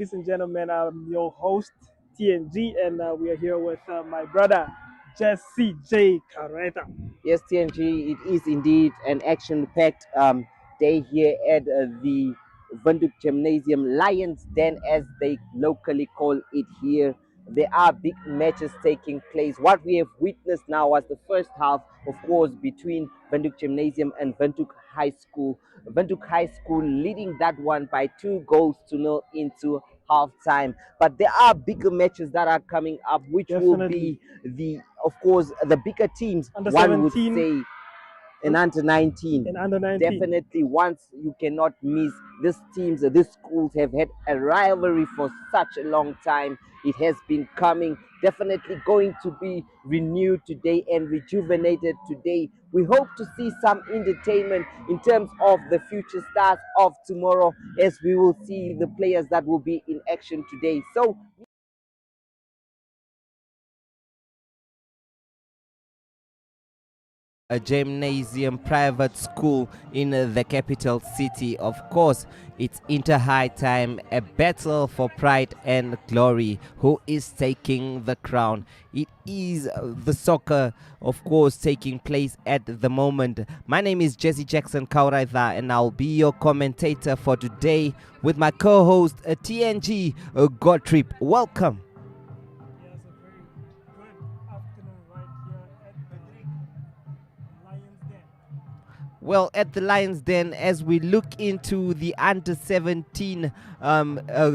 ladies and gentlemen. I'm your host, TNG, and we are here with my brother, Jesse J. Carreta. Yes, TNG, it is indeed an action-packed day here at the Windhoek Gymnasium Lions Den, as they locally call it here. There are big matches taking place. What we have witnessed now was the first half, of course, between Windhoek Gymnasium and Windhoek High School. Windhoek High School leading that one by 2-0 into halftime. But there are bigger matches that are coming up, which will Definitely. be of course, the bigger teams. Under One would 17 say and under 19. and under 19. Definitely, once you cannot miss. These teams, these schools have had a rivalry for such a long time. It has been coming, definitely going to be renewed today and rejuvenated today. We hope to see some entertainment in terms of the future stars of tomorrow, as we will see the players that will be in action today. So a gymnasium private school in the capital city. Of course, it's Interhigh time, a battle for pride and glory. Who is taking the crown? It is the soccer, of course, taking place at the moment. My name is Jesse Jackson Kauraitha, and I'll be your commentator for today with my co-host TNG Godtrip. Welcome. Well, at the Lions Den, as we look into the under 17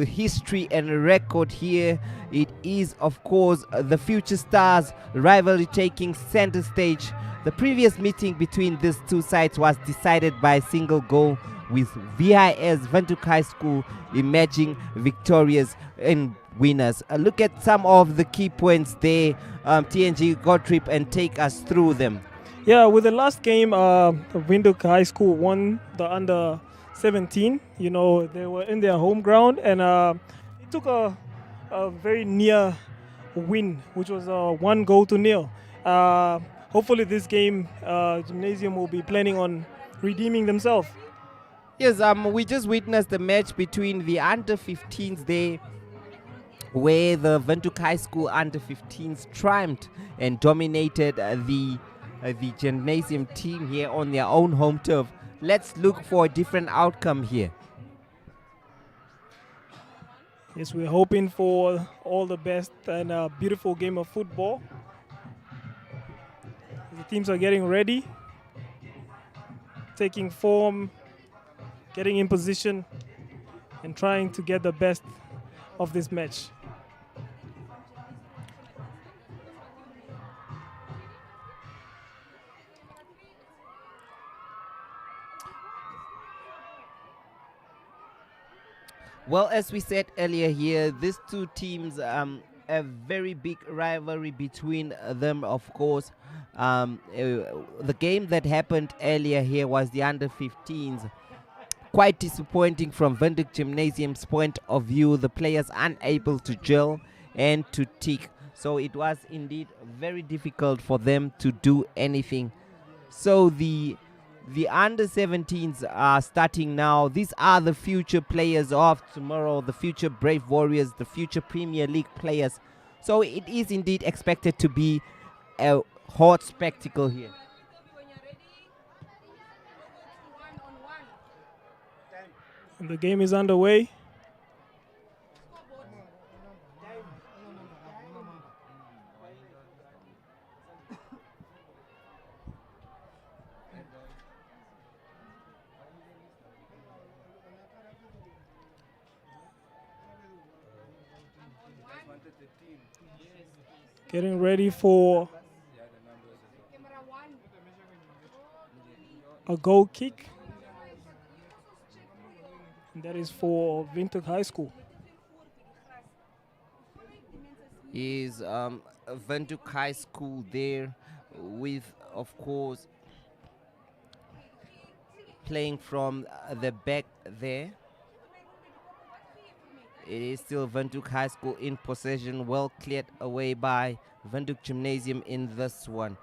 history and record here, it is, of course, the Future Stars rivalry taking center stage. The previous meeting between these two sides was decided by a single goal, with VIS Windhoek High School emerging victorious and winners. Look at some of the key points there, TNG Godtrip, and take us through them. Yeah, with the last game, Windhoek High School won the under 17. You know, they were in their home ground, and it took a very near win, which was 1-0. Hopefully, this game, Gymnasium will be planning on redeeming themselves. Yes, we just witnessed the match between the under 15s there, where the Windhoek High School under 15s triumphed and dominated the gymnasium team here on their own home turf. Let's look for a different outcome here. Yes, we're hoping for all the best and a beautiful game of football. The teams are getting ready, taking form, getting in position, and trying to get the best of this match. Well, as we said earlier here, these two teams, a very big rivalry between them, of course. The game that happened earlier here was the under 15s. Quite disappointing from Windhoek Gymnasium's point of view. The players unable to gel and to tick. So it was indeed very difficult for them to do anything. So the under 17s are starting now. These are the future players of tomorrow, the future Brave Warriors, the future Premier League players. So it is indeed expected to be a hot spectacle here. And the game is underway. Getting ready for a goal kick. And that is for Windhoek High School. Is Windhoek High School there with, of course, playing from the back there. It is still Windhoek High School in possession, well cleared away by Windhoek Gymnasium in this one.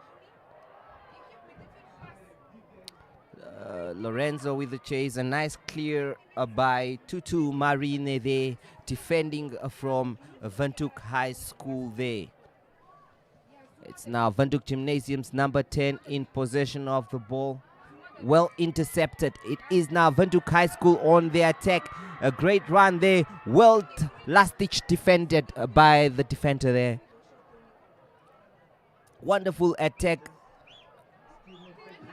Lorenzo with the chase. A nice clear by Tutu Marine there, defending from Windhoek High School there. It's now Windhoek Gymnasium's number 10 in possession of the ball. Well intercepted. It is now Windhoek High School on the attack. A great run there. Well last ditch defended by the defender there. Wonderful attack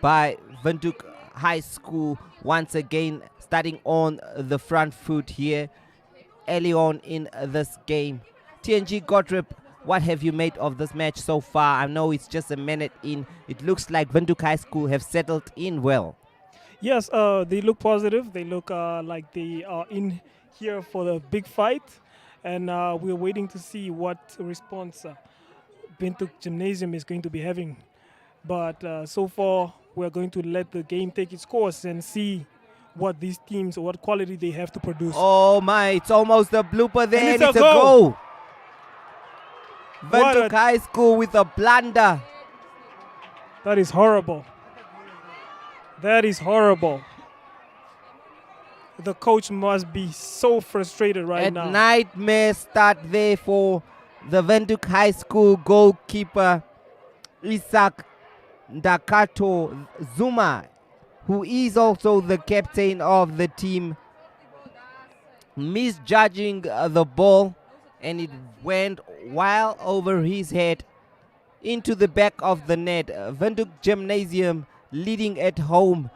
by Windhoek High School. Once again starting on the front foot here early on in this game. TNG Gotrip, what have you made of this match so far? I know it's just a minute in. It looks like Windhoek High School have settled in well. Yes, they look positive. They look like they are in here for the big fight. And we're waiting to see what response Windhoek Gymnasium is going to be having. But so far, we're going to let the game take its course and see what these teams, what quality they have to produce. Oh my, it's almost a blooper there. And it's a goal. Windhoek High School with a blunder. That is horrible. That is horrible. The coach must be so frustrated right now. A nightmare start there for the Windhoek High School goalkeeper Isaac Ndakato Zuma, who is also the captain of the team, misjudging the ball, and it went well over his head into the back of the net. Windhoek Gymnasium leading at home.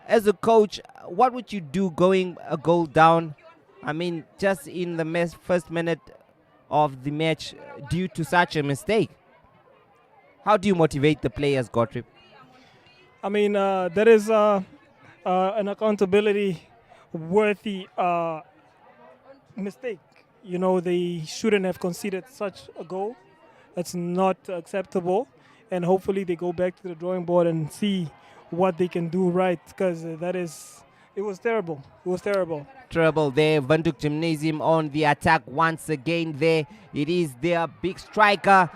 As a coach, what would you do going a goal down? I mean, just in the first minute of the match due to such a mistake. How do you motivate the players, Gottlieb? I mean, there is an accountability worthy mistake. You know, they shouldn't have conceded such a goal. That's not acceptable. And hopefully they go back to the drawing board and see what they can do right, because it was terrible. It was terrible. Trouble there. Windhoek Gymnasium on the attack once again there. It is their big striker.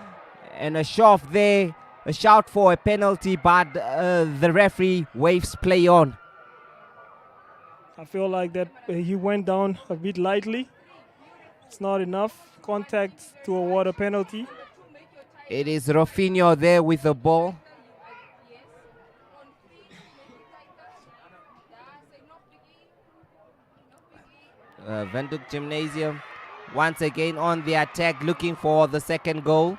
And a shove there. A shout for a penalty, but the referee waves play on. I feel like that he went down a bit lightly. It's not enough contact to award a penalty. It is Rafinho there with the ball. Windhoek Gymnasium once again on the attack, looking for the second goal.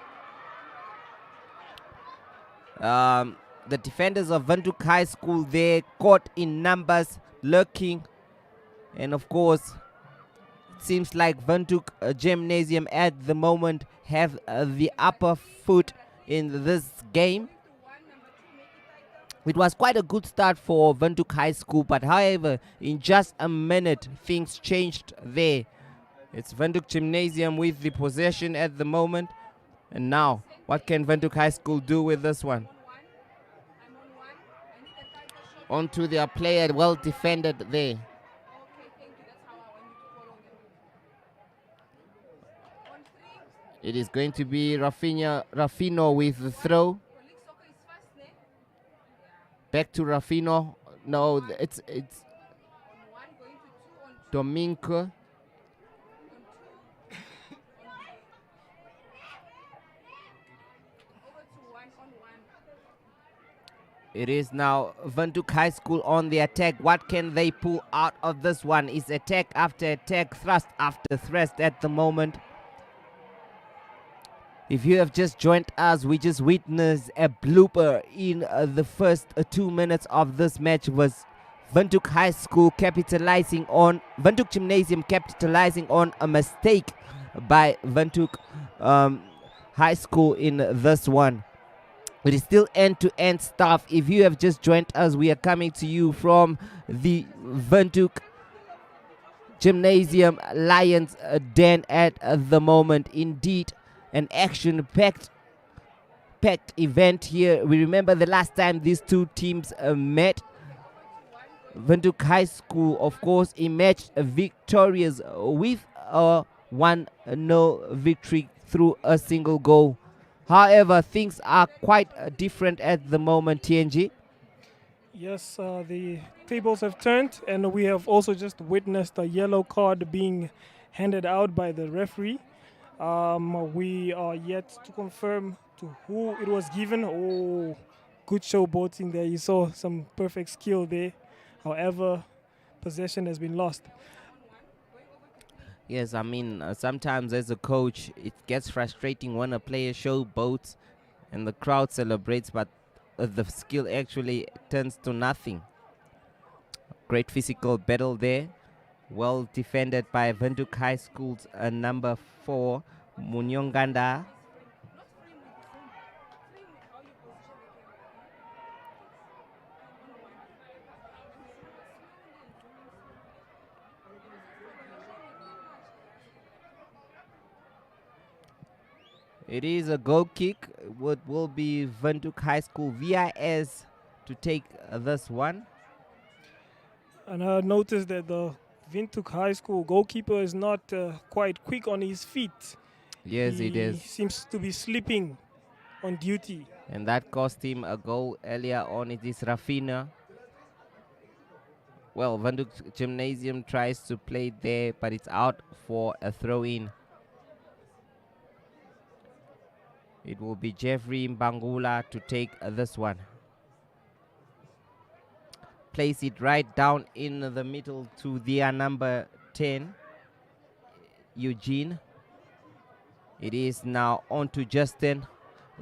The defenders of Windhoek High School there, caught in numbers, lurking. And of course, it seems like Windhoek Gymnasium at the moment have the upper foot in this game. It was quite a good start for Windhoek High School, but however, in just a minute, things changed there. It's Windhoek Gymnasium with the possession at the moment. And now, what can Windhoek High School do with this one? Onto their player, well defended there. It is going to be Rafinho with the throw. Back to Rafinho. No, it's Domingo. It is now Windhoek High School on the attack. What can they pull out of this one? Is attack after attack, thrust after thrust at the moment. If you have just joined us, we just witnessed a blooper in the first 2 minutes of this match. Was Windhoek High School capitalizing on, Windhoek Gymnasium capitalizing on a mistake by Windhoek High School in this one. It is still end-to-end stuff. If you have just joined us, we are coming to you from the Windhoek Gymnasium Lions Den at the moment. Indeed, an action-packed event here. We remember the last time these two teams met. Windhoek High School, of course, emerged victorious with a 1-0 victory through a single goal. However, things are quite different at the moment, TNG. Yes, the tables have turned, and we have also just witnessed a yellow card being handed out by the referee. We are yet to confirm to who it was given. Oh, good showboating there. You saw some perfect skill there. However, possession has been lost. Yes, I mean, sometimes as a coach, it gets frustrating when a player showboats and the crowd celebrates, but the skill actually turns to nothing. Great physical battle there. Well defended by Windhoek High School's number 4, Munyonganda. It is a goal kick. What will be Windhoek High School VIS to take this one. And I noticed that the Windhoek High School goalkeeper is not quite quick on his feet. Yes, it He is. seems to be sleeping on duty. And that cost him a goal earlier on. It is Rafina. Well, Windhoek Gymnasium tries to play there, but it's out for a throw-in. It will be Jeffrey Mbangula to take this one. Place it right down in the middle to their number 10, Eugene. It is now on to Justin.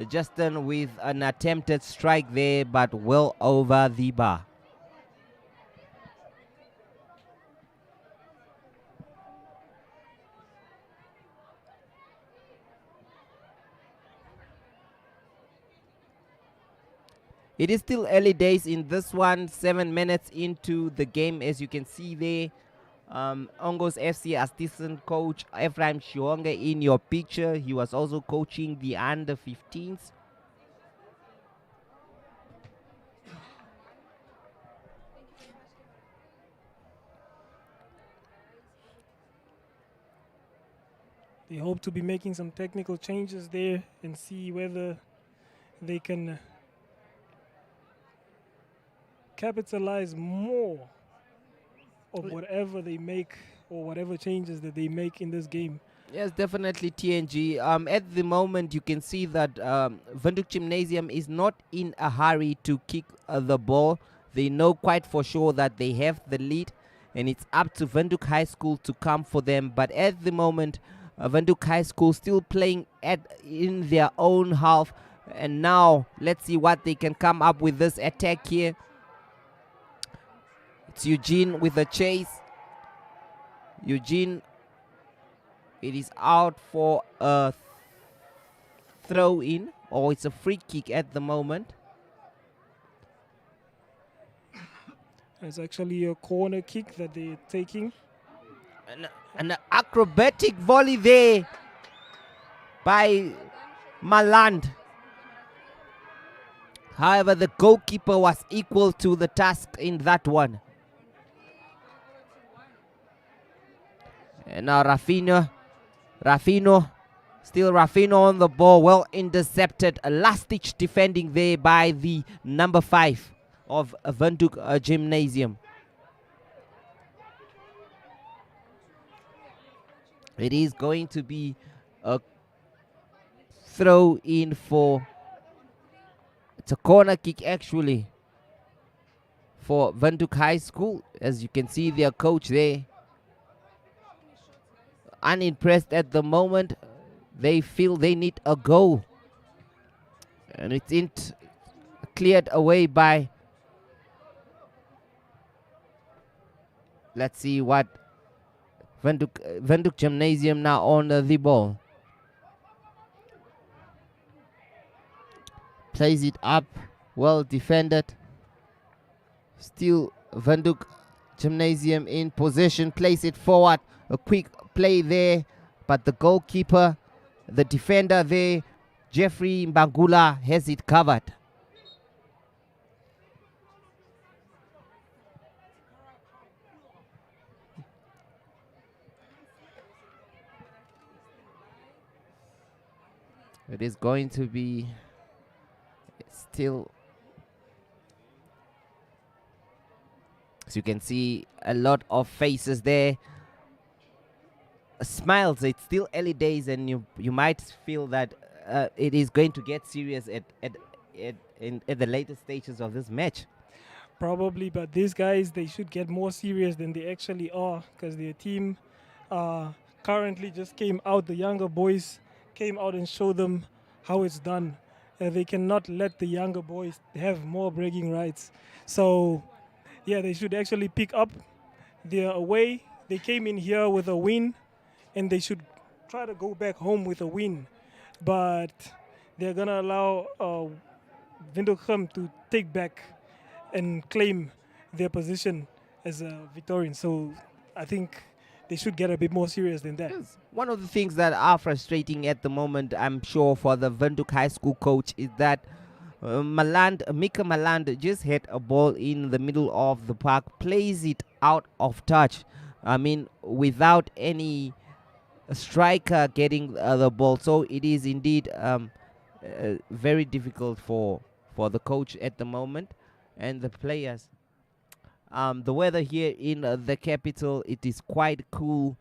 Justin with an attempted strike there, but well over the bar. It is still early days in this one, 7 minutes into the game, as you can see there. Ongos FC assistant coach Ephraim Shionge in your picture. He was also coaching the under 15s. They hope to be making some technical changes there and see whether they can capitalize more of whatever they make or whatever changes that they make in this game. Yes, definitely TNG. At the moment, you can see that Windhoek Gymnasium is not in a hurry to kick the ball. They know quite for sure that they have the lead, and it's up to Windhoek High School to come for them. But at the moment, Windhoek High School still playing in their own half. And now, let's see what they can come up with this attack here. It's Eugene with a chase. Eugene, it is out for a throw in, or it's a free kick at the moment. It's actually a corner kick that they're taking. An acrobatic volley there by Maland. However, the goalkeeper was equal to the task in that one. And now Rafino, still Rafino on the ball, well intercepted. A last-ditch defending there by the number 5 of Windhoek Gymnasium. It is going to be a throw in for, it's a corner kick actually, for Windhoek High School. As you can see, their coach there unimpressed at the moment. They feel they need a goal, and it's cleared away by, let's see what Windhoek Gymnasium now on the ball. Plays it up, well defended. Still Windhoek Gymnasium in possession, plays it forward. A quick play there, but the goalkeeper, the defender there, Jeffrey Mbangula, has it covered. It is going to be still As you can see, a lot of faces there. Smiles. It's still early days, and you might feel that it is going to get serious at the later stages of this match. Probably, but these guys, they should get more serious than they actually are, because their team currently just came out. The younger boys came out and showed them how it's done. They cannot let the younger boys have more bragging rights. So, yeah, they should actually pick up their away. They came in here with a win, and they should try to go back home with a win. But they're going to allow Windhoek to take back and claim their position as a Victorian. So I think they should get a bit more serious than that. Yes. One of the things that are frustrating at the moment, I'm sure, for the Windhoek High School coach is that Mika Maland just hit a ball in the middle of the park, plays it out of touch. I mean, without any striker getting the ball. So it is indeed very difficult for the coach at the moment and the players. The weather here in the capital, it is quite cool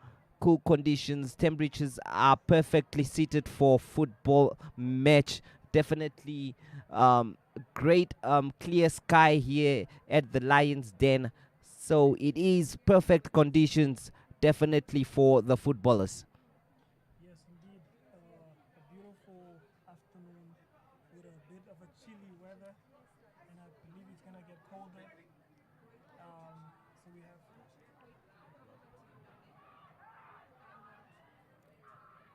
conditions. Temperatures are perfectly suited for football match. Definitely great clear sky here at the Lions Den. So it is perfect conditions definitely for the footballers. Yes, indeed. A beautiful afternoon with a bit of a chilly weather, and I believe it's going to get colder. So we have,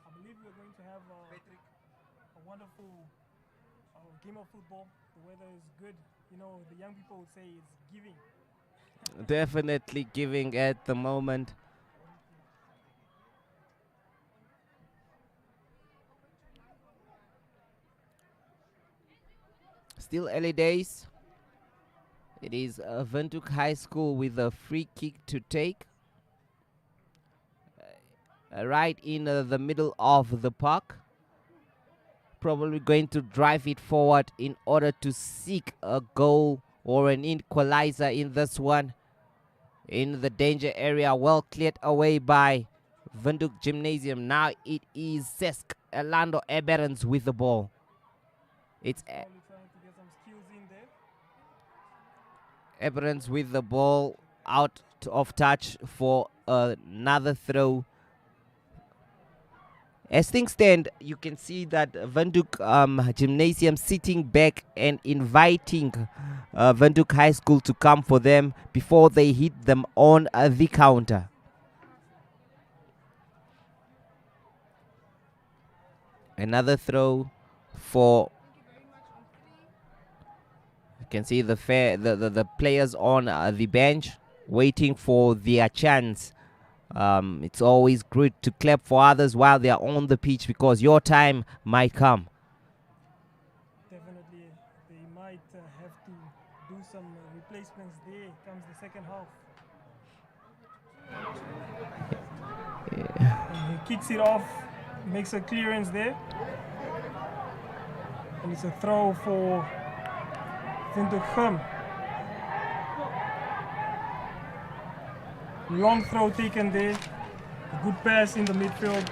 I believe we're going to have a wonderful game of football. The weather is good. You know, the young people would say it's giving. Definitely giving at the moment. Still early days. It is Windhoek High School with a free kick to take. Right in the middle of the park. Probably going to drive it forward in order to seek a goal or an equalizer in this one. In the danger area, well cleared away by Windhoek Gymnasium. Now it is Sesk Orlando Eberens with the ball. It's Probably trying to get some skills in there. Eberens with the ball out of touch for another throw. As things stand, you can see that Windhoek Gymnasium sitting back and inviting Windhoek High School to come for them before they hit them on the counter. Another throw for. You can see the players on the bench waiting for their chance. It's always good to clap for others while they are on the pitch because your time might come. Definitely, they might have to do some replacements. There comes the second half. And he kicks it off, makes a clearance there. And it's a throw for Windhoek. Long throw taken there. A good pass in the midfield.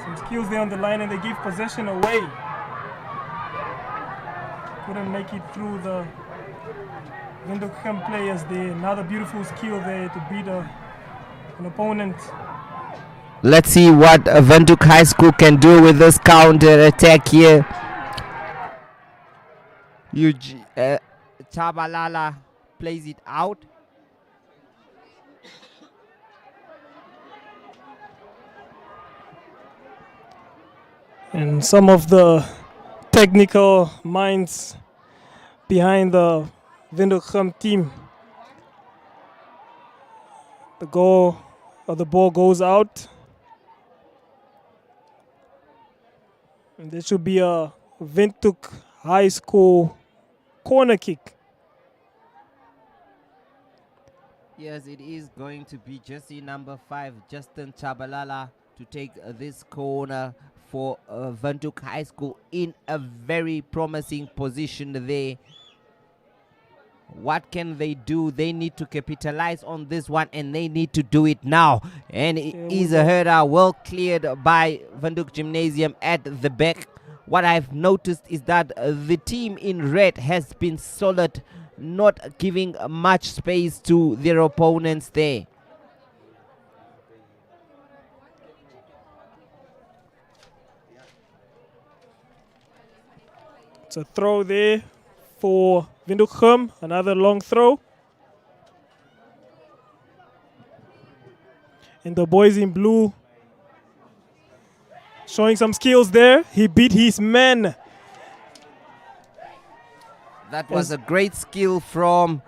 Some skills there on the line, and they give possession away. Couldn't make it through the Windhoek players there. Another beautiful skill there to beat an opponent. Let's see what Windhoek High School can do with this counter attack here. Chabalala plays it out. And some of the technical minds behind the Windhoek team. The goal or the ball goes out. And there should be a Windhoek High School corner kick. Yes, it is going to be jersey number 5, Justin Chabalala, to take this corner for Windhoek High School in a very promising position there. What can they do? They need to capitalize on this one, and they need to do it now. And it is a header well cleared by Windhoek Gymnasium at the back. What I've noticed is that the team in red has been solid, not giving much space to their opponents there. It's a throw there for Windhoek GYM, another long throw. And the boys in blue showing some skills there. He beat his man. That was a great skill from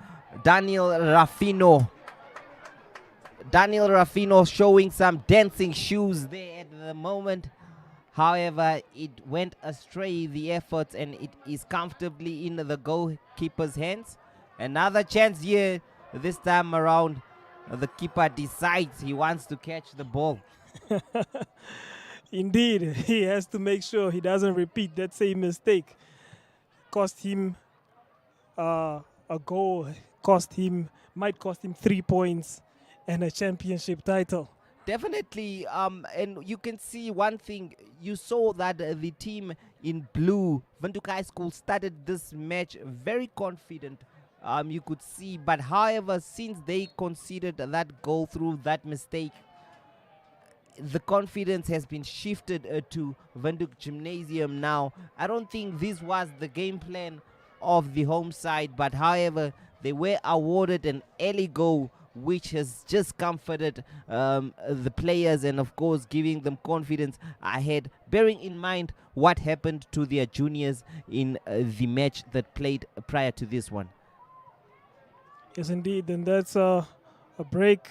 Daniel Raffino. Daniel Raffino showing some dancing shoes there at the moment. However, it went astray, the efforts, and it is comfortably in the goalkeeper's hands. Another chance here. This time around, the keeper decides he wants to catch the ball. Indeed, he has to make sure he doesn't repeat that same mistake. Cost him a goal, might cost him 3 points and a championship title. Definitely, and you can see one thing. You saw that the team in blue, Windhoek High School, started this match very confident. You could see, but however, since they conceded that goal through that mistake, the confidence has been shifted to Windhoek Gymnasium now. I don't think this was the game plan of the home side, but however, they were awarded an early goal, which has just comforted the players and of course giving them confidence ahead, bearing in mind what happened to their juniors in the match that played prior to this one. Yes, indeed, and that's a break.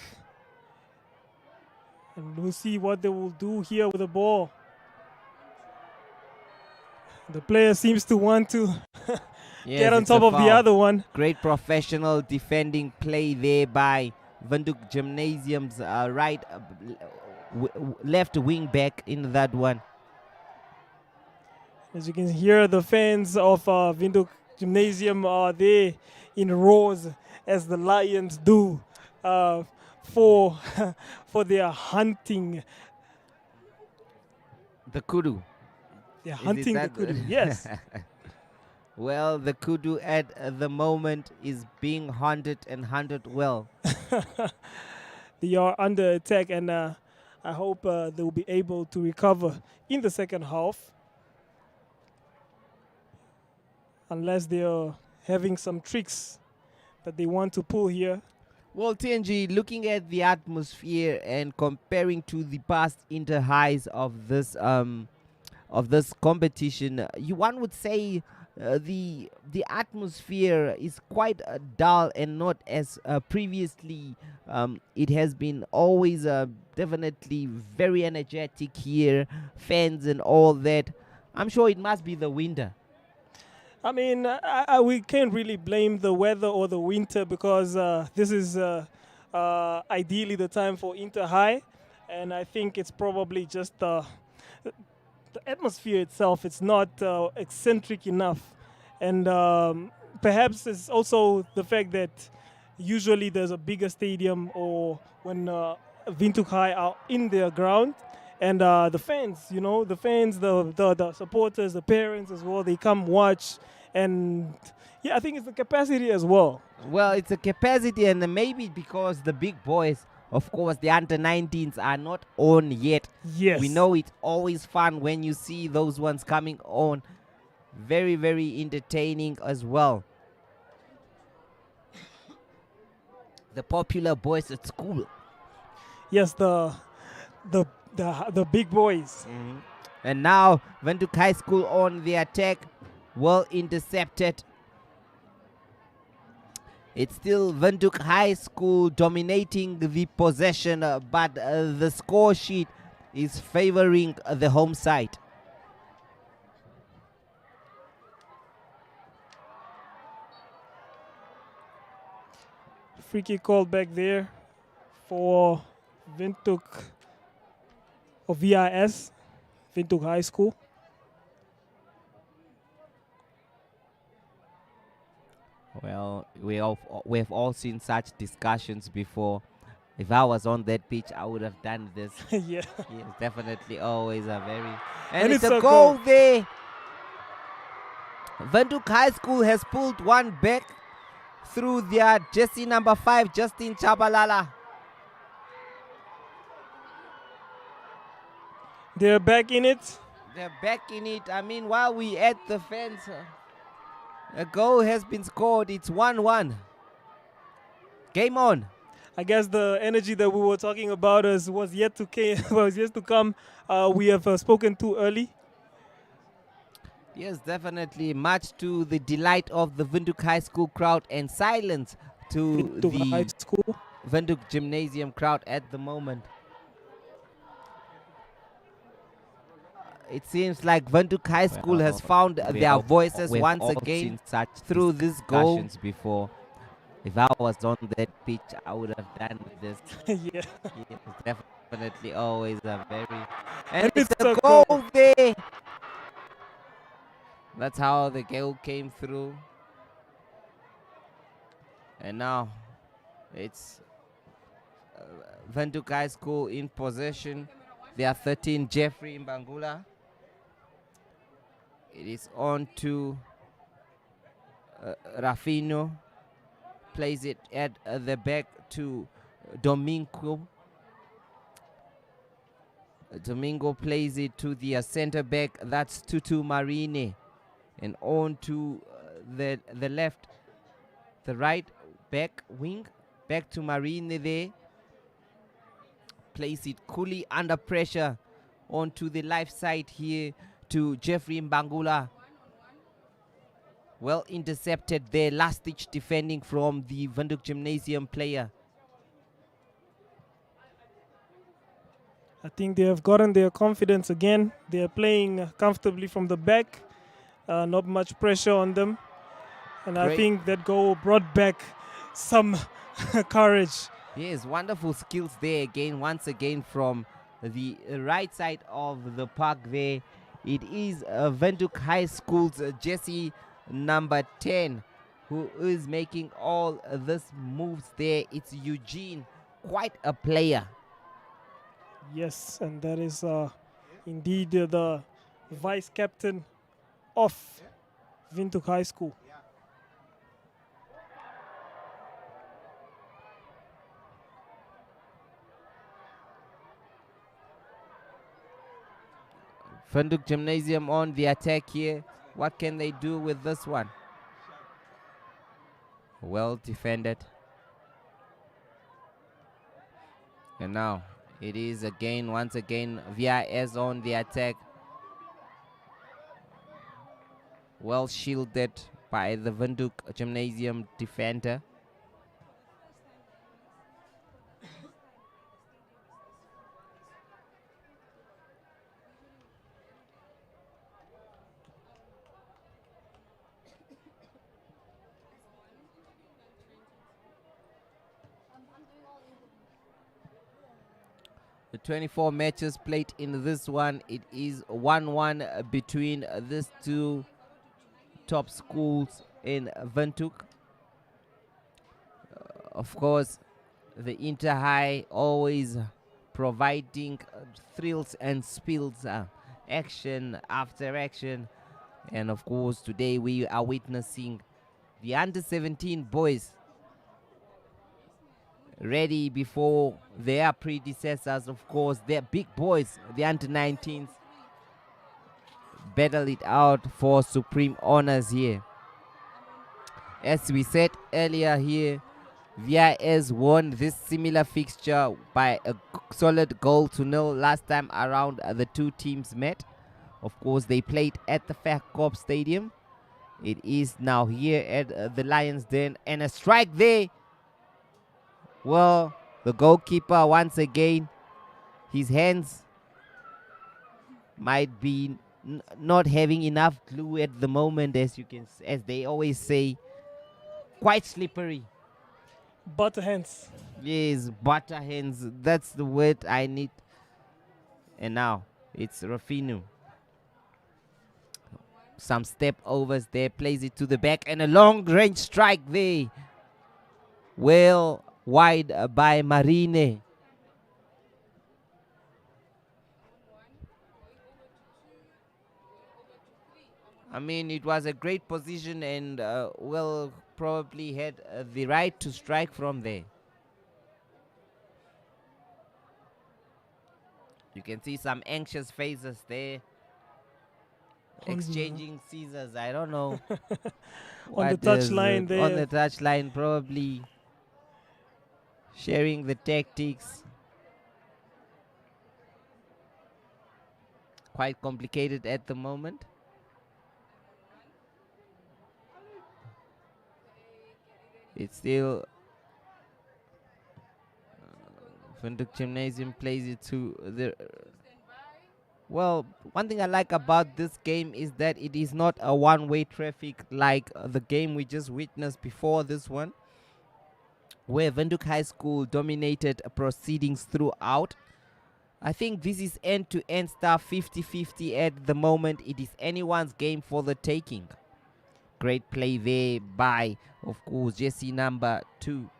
And we'll see what they will do here with the ball. The player seems to want to get on top of the other one. Great professional defending play there by Windhoek Gymnasium's left wing back in that one. As you can hear, the fans of Windhoek Gymnasium are there in roars as the Lions do for their hunting. The kudu. They're hunting the kudu, yes. Well, the kudu at the moment is being hunted and hunted well. They are under attack, and I hope they will be able to recover in the second half. Unless they are having some tricks that they want to pull here. Well, TNG, looking at the atmosphere and comparing to the past Interhighs of this competition, one would say the atmosphere is quite dull and not as previously. It has been always definitely very energetic here, fans and all that. I'm sure it must be the winter. I mean, we can't really blame the weather or the winter because this is ideally the time for Interhigh, and I think it's probably just the atmosphere itself. It's not eccentric enough, and perhaps it's also the fact that usually there's a bigger stadium or when Windhoek High are in their ground. And the fans, the supporters, the parents as well, they come watch. And yeah, I think it's the capacity as well. Well, it's a capacity, and maybe because the big boys, of course, the under-19s are not on yet. Yes. We know it's always fun when you see those ones coming on. Very, very entertaining as well. The popular boys at school. Yes, the big boys. Mm-hmm. And now Windhoek High School on the attack, well intercepted. It's still Windhoek High School dominating the possession, but the score sheet is favoring the home side. Free kick called back there for Windhoek or VIS. Windhoek High School. Well, we've all seen such discussions before. If I was on that pitch, I would have done this. Yeah. Yes, definitely always a very... And it's it's a a goal goal. there. Windhoek High School has pulled one back through their jersey number 5, Justin Chabalala. They're back in it. They're back in it. I mean, while we at the fence, a goal has been scored. It's 1-1. Game on. I guess the energy that we were talking about was yet to come. We have spoken too early. Yes, definitely. Much to the delight of the Windhoek High School crowd and silence to Windhoek High the School. Windhoek Gymnasium crowd at the moment. It seems like Windhoek High School has found their voices once again through this goal. Before. If I was on that pitch, I would have done this. Yeah. Yes, definitely always a very... And it's it's a a goal goal. there. That's how the goal came through. And now it's Windhoek High School in possession. They are 13, Jeffrey Mbangula. It is on to Rafino. Plays it at the back to Domingo. Domingo plays it to the center back. That's Tutu Marine. And on to the left, the right back wing. Back to Marine there. Plays it coolly under pressure onto the left side here to Jeffrey Mbangula. Well intercepted there, last ditch defending from the Windhoek Gymnasium player. I think they have gotten their confidence again. They are playing comfortably from the back. Not much pressure on them. And I think that goal brought back some courage. Yes, wonderful skills there again, once again from the right side of the park there. It is Windhoek High School's jersey number 10 who is making all these moves there. It's Eugene, quite a player. Yes, and that is indeed the vice captain of Windhoek High School. Windhoek Gymnasium on the attack here. What can they do with this one? Well defended. And now it is again, once again, WHS on the attack. Well shielded by the Windhoek Gymnasium defender. The 24 matches played in this one. It is 1-1 between these two top schools in Windhoek. Of course, the Interhigh always providing thrills and spills, action after action. And of course, today we are witnessing the under-17 boys ready before their predecessors, of course, their big boys, the under-19s, battle it out for supreme honors here. As we said earlier here, WHS won this similar fixture by a solid 0-0 last time around the two teams met. Of course, they played at the Verkoop Stadium. It is now here at the Lions Den, and a strike there. Well, the goalkeeper once again, his hands might be not having enough glue at the moment, as they always say. Quite slippery. Butter hands. Yes, butter hands. That's the word I need. And now It's Rafinu. Some step overs there, plays it to the back, and a long range strike there. Well wide by Marine. I mean, it was a great position, and well, probably had the right to strike from there. You can see some anxious faces there, exchanging scissors. I don't know. On the touchline there. On the touchline, probably sharing the tactics. Quite complicated at the moment. It's still Windhoek Gymnasium plays it to the. Well, one thing I like about this game is that it is not a one-way traffic like the game we just witnessed before this one, where Windhoek High School dominated proceedings throughout. I think this is end-to-end stuff, 50-50 at the moment. It is anyone's game for the taking. Great play there by, of course, Jesse number 2.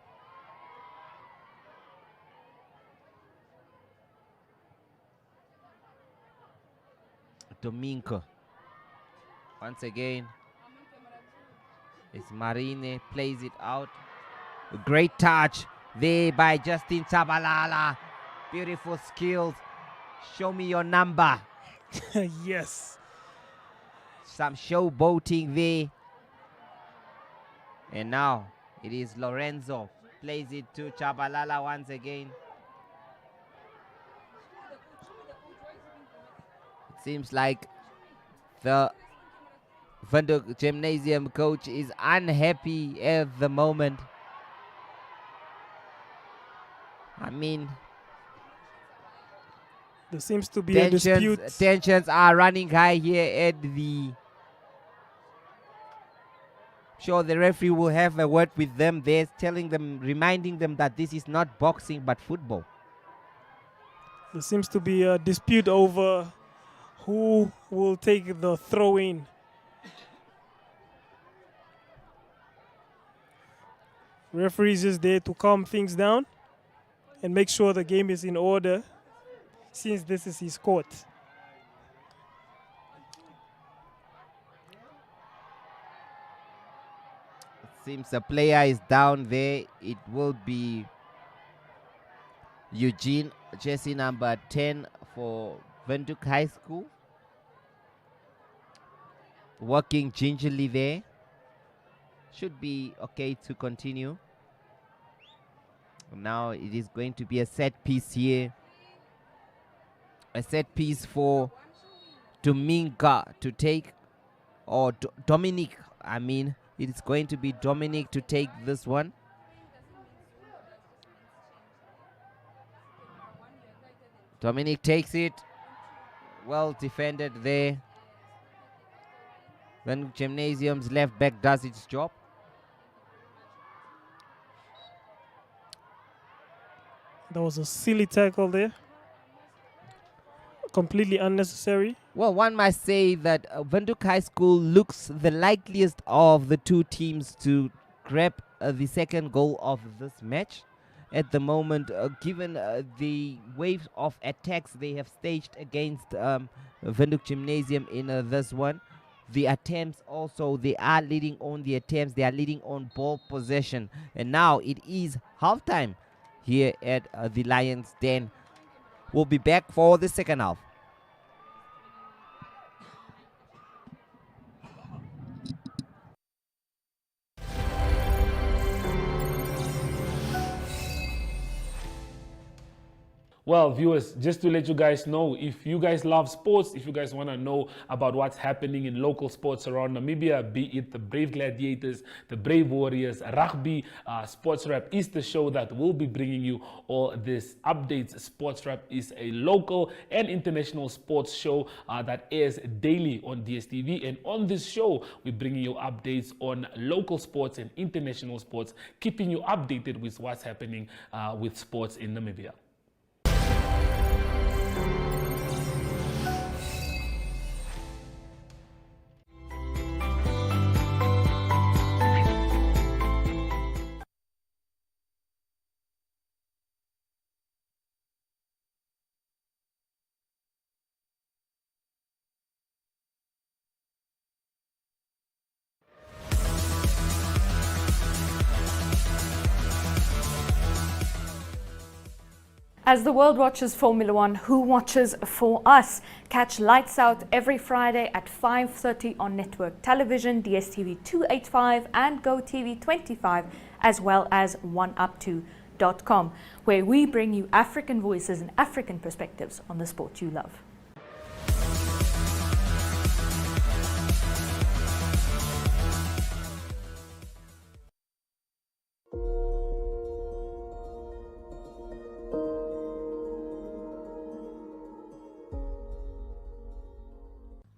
Domingo. Once again, it's Marine, plays it out. A great touch there by Justin Chabalala. Beautiful skills. Show me your number. Yes. Some showboating there. And now it is Lorenzo. Plays it to Chabalala once again. It seems like the Windhoek Gymnasium coach is unhappy at the moment. I mean, there seems to be a dispute. Tensions are running high here at the. Sure, the referee will have a word with them there, telling them, reminding them that this is not boxing but football. There seems to be a dispute over who will take the throw-in. Referees is there to calm things down and make sure the game is in order, since this is his court. Seems a player is down there. It will be Eugene, jersey number 10 for Windhoek High School. Working gingerly there. Should be okay to continue. Now it is going to be a set piece here. A set piece for Dominga to take, or Dominic, I mean. It's going to be Dominic to take this one. Dominic takes it. Well defended there. Then Gymnasium's left back does its job. That was a silly tackle there. Completely unnecessary. Well, one must say that Windhoek High School looks the likeliest of the two teams to grab the second goal of this match. At the moment, given the waves of attacks they have staged against Windhoek Gymnasium in this one, the attempts also, they are leading on the attempts, they are leading on ball possession. And now it is halftime here at the Lions Den. We'll be back for the second half. Well, viewers, just to let you guys know, if you guys love sports, if you guys want to know about what's happening in local sports around Namibia, be it the Brave Gladiators, the Brave Warriors, rugby, Sports Wrap is the show that will be bringing you all these updates. Sports Wrap is a local and international sports show that airs daily on DSTV. And on this show, we're bringing you updates on local sports and international sports, keeping you updated with what's happening with sports in Namibia. As the world watches Formula One, who watches for us? Catch Lights Out every Friday at 5:30 on network television, DSTV 285 and GoTV 25, as well as oneup2.com, where we bring you African voices and African perspectives on the sport you love.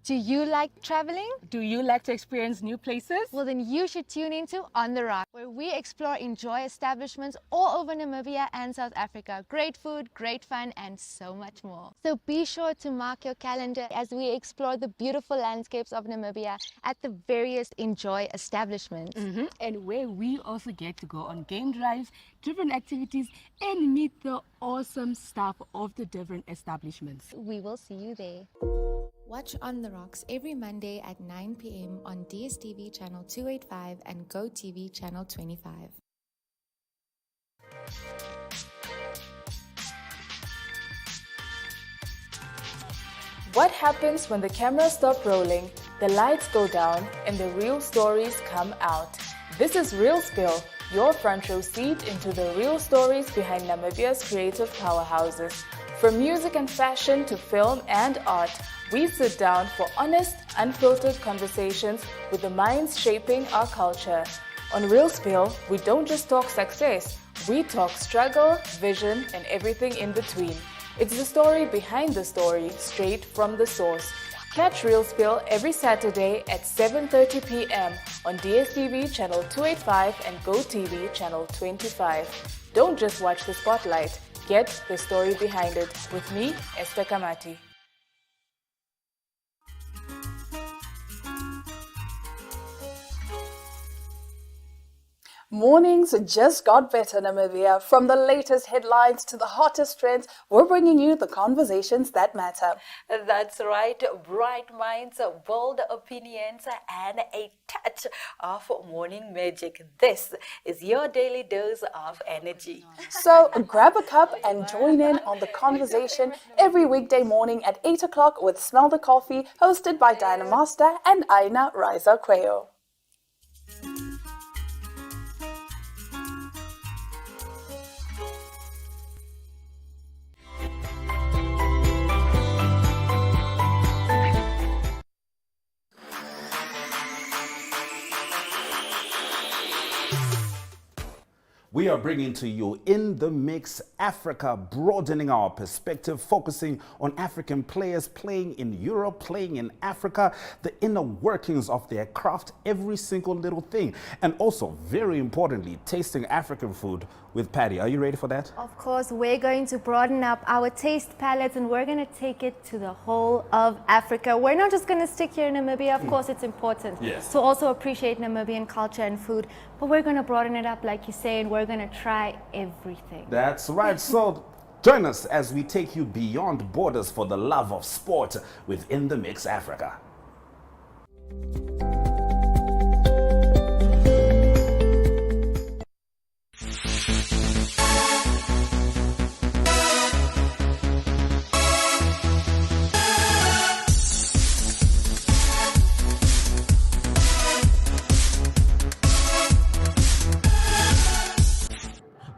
Do you like traveling? Do you like to experience new places? Well, then you should tune into On the Rock, where we explore enjoy establishments all over Namibia and South Africa. Great food, great fun, and so much more. So be sure to mark your calendar as we explore the beautiful landscapes of Namibia at the various enjoy establishments. And where we also get to go on game drives, different activities, and meet the awesome staff of the different establishments. We will see you there. Watch On the Rocks every Monday at 9 p.m. on DSTV channel 285 and GoTV channel 25. What happens when the cameras stop rolling, the lights go down, and the real stories come out? This is Real Spill, your front row seat into the real stories behind Namibia's creative powerhouses. From music and fashion to film and art, we sit down for honest, unfiltered conversations with the minds shaping our culture. On Real Spill, we don't just talk success, we talk struggle, vision, and everything in between. It's the story behind the story, straight from the source. Catch Real Spill every Saturday at 7:30 p.m. on DSTV channel 285 and GoTV channel 25. Don't just watch the spotlight, get the story behind it. With me, Esther Kamati. Mornings just got better, Namibia. From the latest headlines to the hottest trends, we're bringing you the conversations that matter. That's right. Bright minds, bold opinions, and a touch of morning magic. This is your daily dose of energy. So grab a cup and join in on the conversation every weekday morning at 8 o'clock with Smell the Coffee, hosted by Diana Master and Aina Riza Quayo. We are bringing to you In the Mix Africa, broadening our perspective, focusing on African players playing in Europe, playing in Africa, the inner workings of their craft, every single little thing. And also, very importantly, tasting African food with Patty. Are you ready for that? Of course, we're going to broaden up our taste palettes and we're going to take it to the whole of Africa. We're not just going to stick here in Namibia. Of course, it's important to also appreciate Namibian culture and food, but we're going to broaden it up, like you say, and we're going to try everything. That's right. So join us as we take you beyond borders for the love of sport with In the Mix Africa.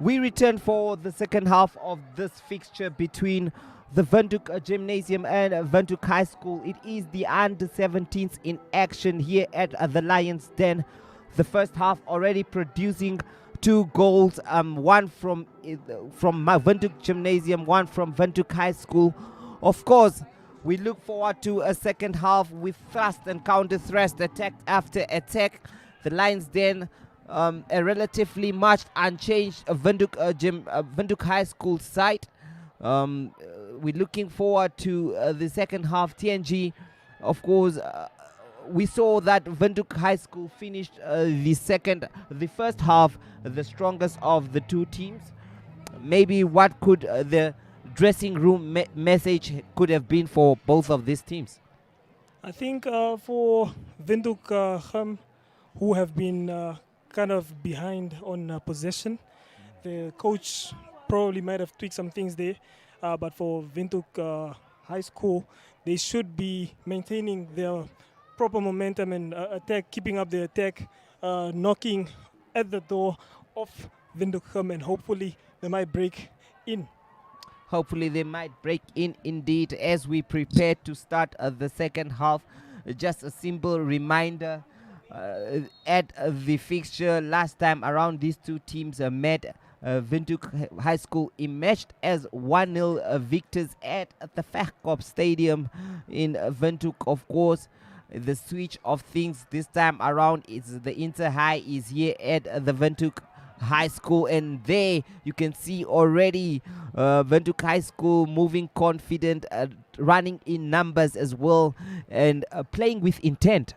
We return for the second half of this fixture between the Windhoek Gymnasium and Windhoek High School. It is the under-17s in action here at the Lions Den. The first half already producing 2 goals, one from Windhoek Gymnasium, one from Windhoek High School. Of course, we look forward to a second half with thrust and counter-thrust, attack after attack. The Lions Den, a relatively much unchanged Windhoek High School side. We're looking forward to the second half. TNG, of course, we saw that Windhoek High School finished the first half the strongest of the two teams. Maybe what could the dressing room message could have been for both of these teams? I think for Windhoek, who have been kind of behind on possession, the coach probably might have tweaked some things there. But for Windhoek High School, they should be maintaining their proper momentum and attack, keeping up the attack, knocking at the door of Windhoek, and hopefully they might break in. Hopefully they might break in indeed as we prepare to start the second half. Just a simple reminder at the fixture last time around, these two teams met. Windhoek High School emerged as 1-0 victors at the Verkoop Stadium in Windhoek. Of course, the switch of things this time around is the Interhigh is here at the Windhoek High School, and there you can see already Windhoek High School moving confident, running in numbers as well, and playing with intent.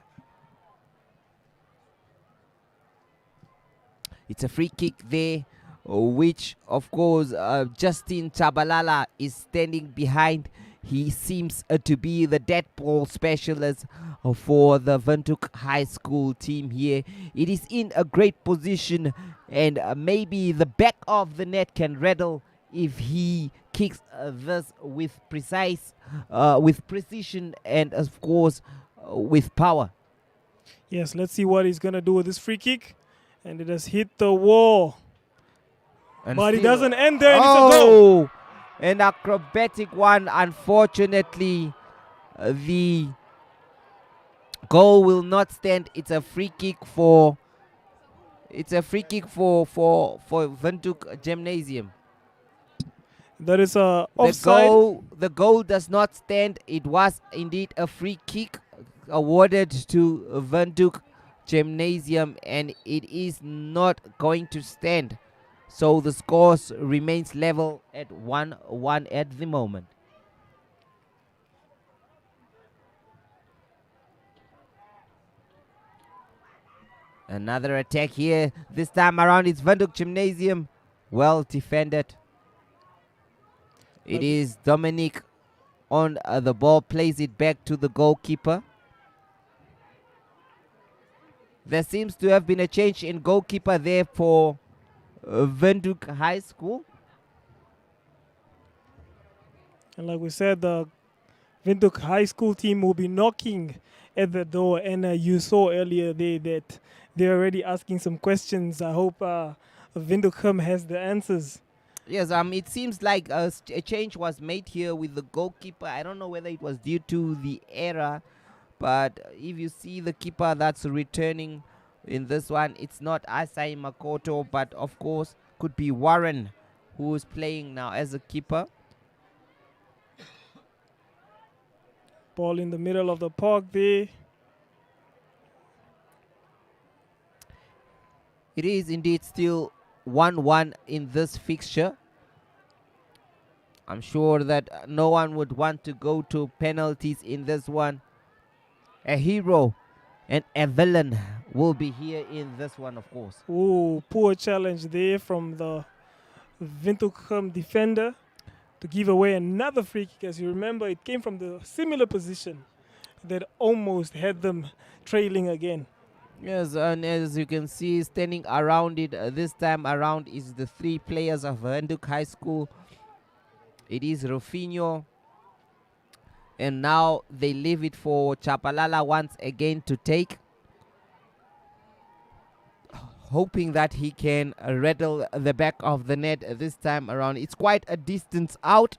It's a free kick there, which of course Justin Chabalala is standing behind. He seems to be the dead ball specialist for the Windhoek High School team here. It is in a great position, and maybe the back of the net can rattle if he kicks this with precision, and of course with power. Yes, let's see what he's going to do with this free kick. And it has hit the wall. And but it still, doesn't end there, and it's a goal. An acrobatic one. Unfortunately, the goal will not stand. It's a free kick for Windhoek Gymnasium. That is offside. The goal does not stand. It was indeed a free kick awarded to Windhoek Gymnasium, and it is not going to stand. So the scores remains level at 1-1 at the moment. Another attack here. This time around it's Windhoek Gymnasium. Well defended. It is Dominic on the ball, plays it back to the goalkeeper. There seems to have been a change in goalkeeper there for Windhoek High School. And like we said, the Windhoek High School team will be knocking at the door. And you saw earlier that they're already asking some questions. I hope Windhoek has the answers. Yes, it seems like a change was made here with the goalkeeper. I don't know whether it was due to the error, but if you see the keeper that's returning in this one, it's not Asai Makoto, but of course could be Warren, who is playing now as a keeper. Ball in the middle of the park there. It is indeed still 1-1 in this fixture. I'm sure that no one would want to go to penalties in this one. A hero and a villain will be here in this one, of course. Oh, poor challenge there from the Windhoek defender to give away another free kick. As you remember, it came from the similar position that almost had them trailing again. Yes, and as you can see, standing around it this time around is the three players of Windhoek High School. It is Rufinho, and now they leave it for Chapalala once again to take, hoping that he can rattle the back of the net this time around. It's quite a distance out.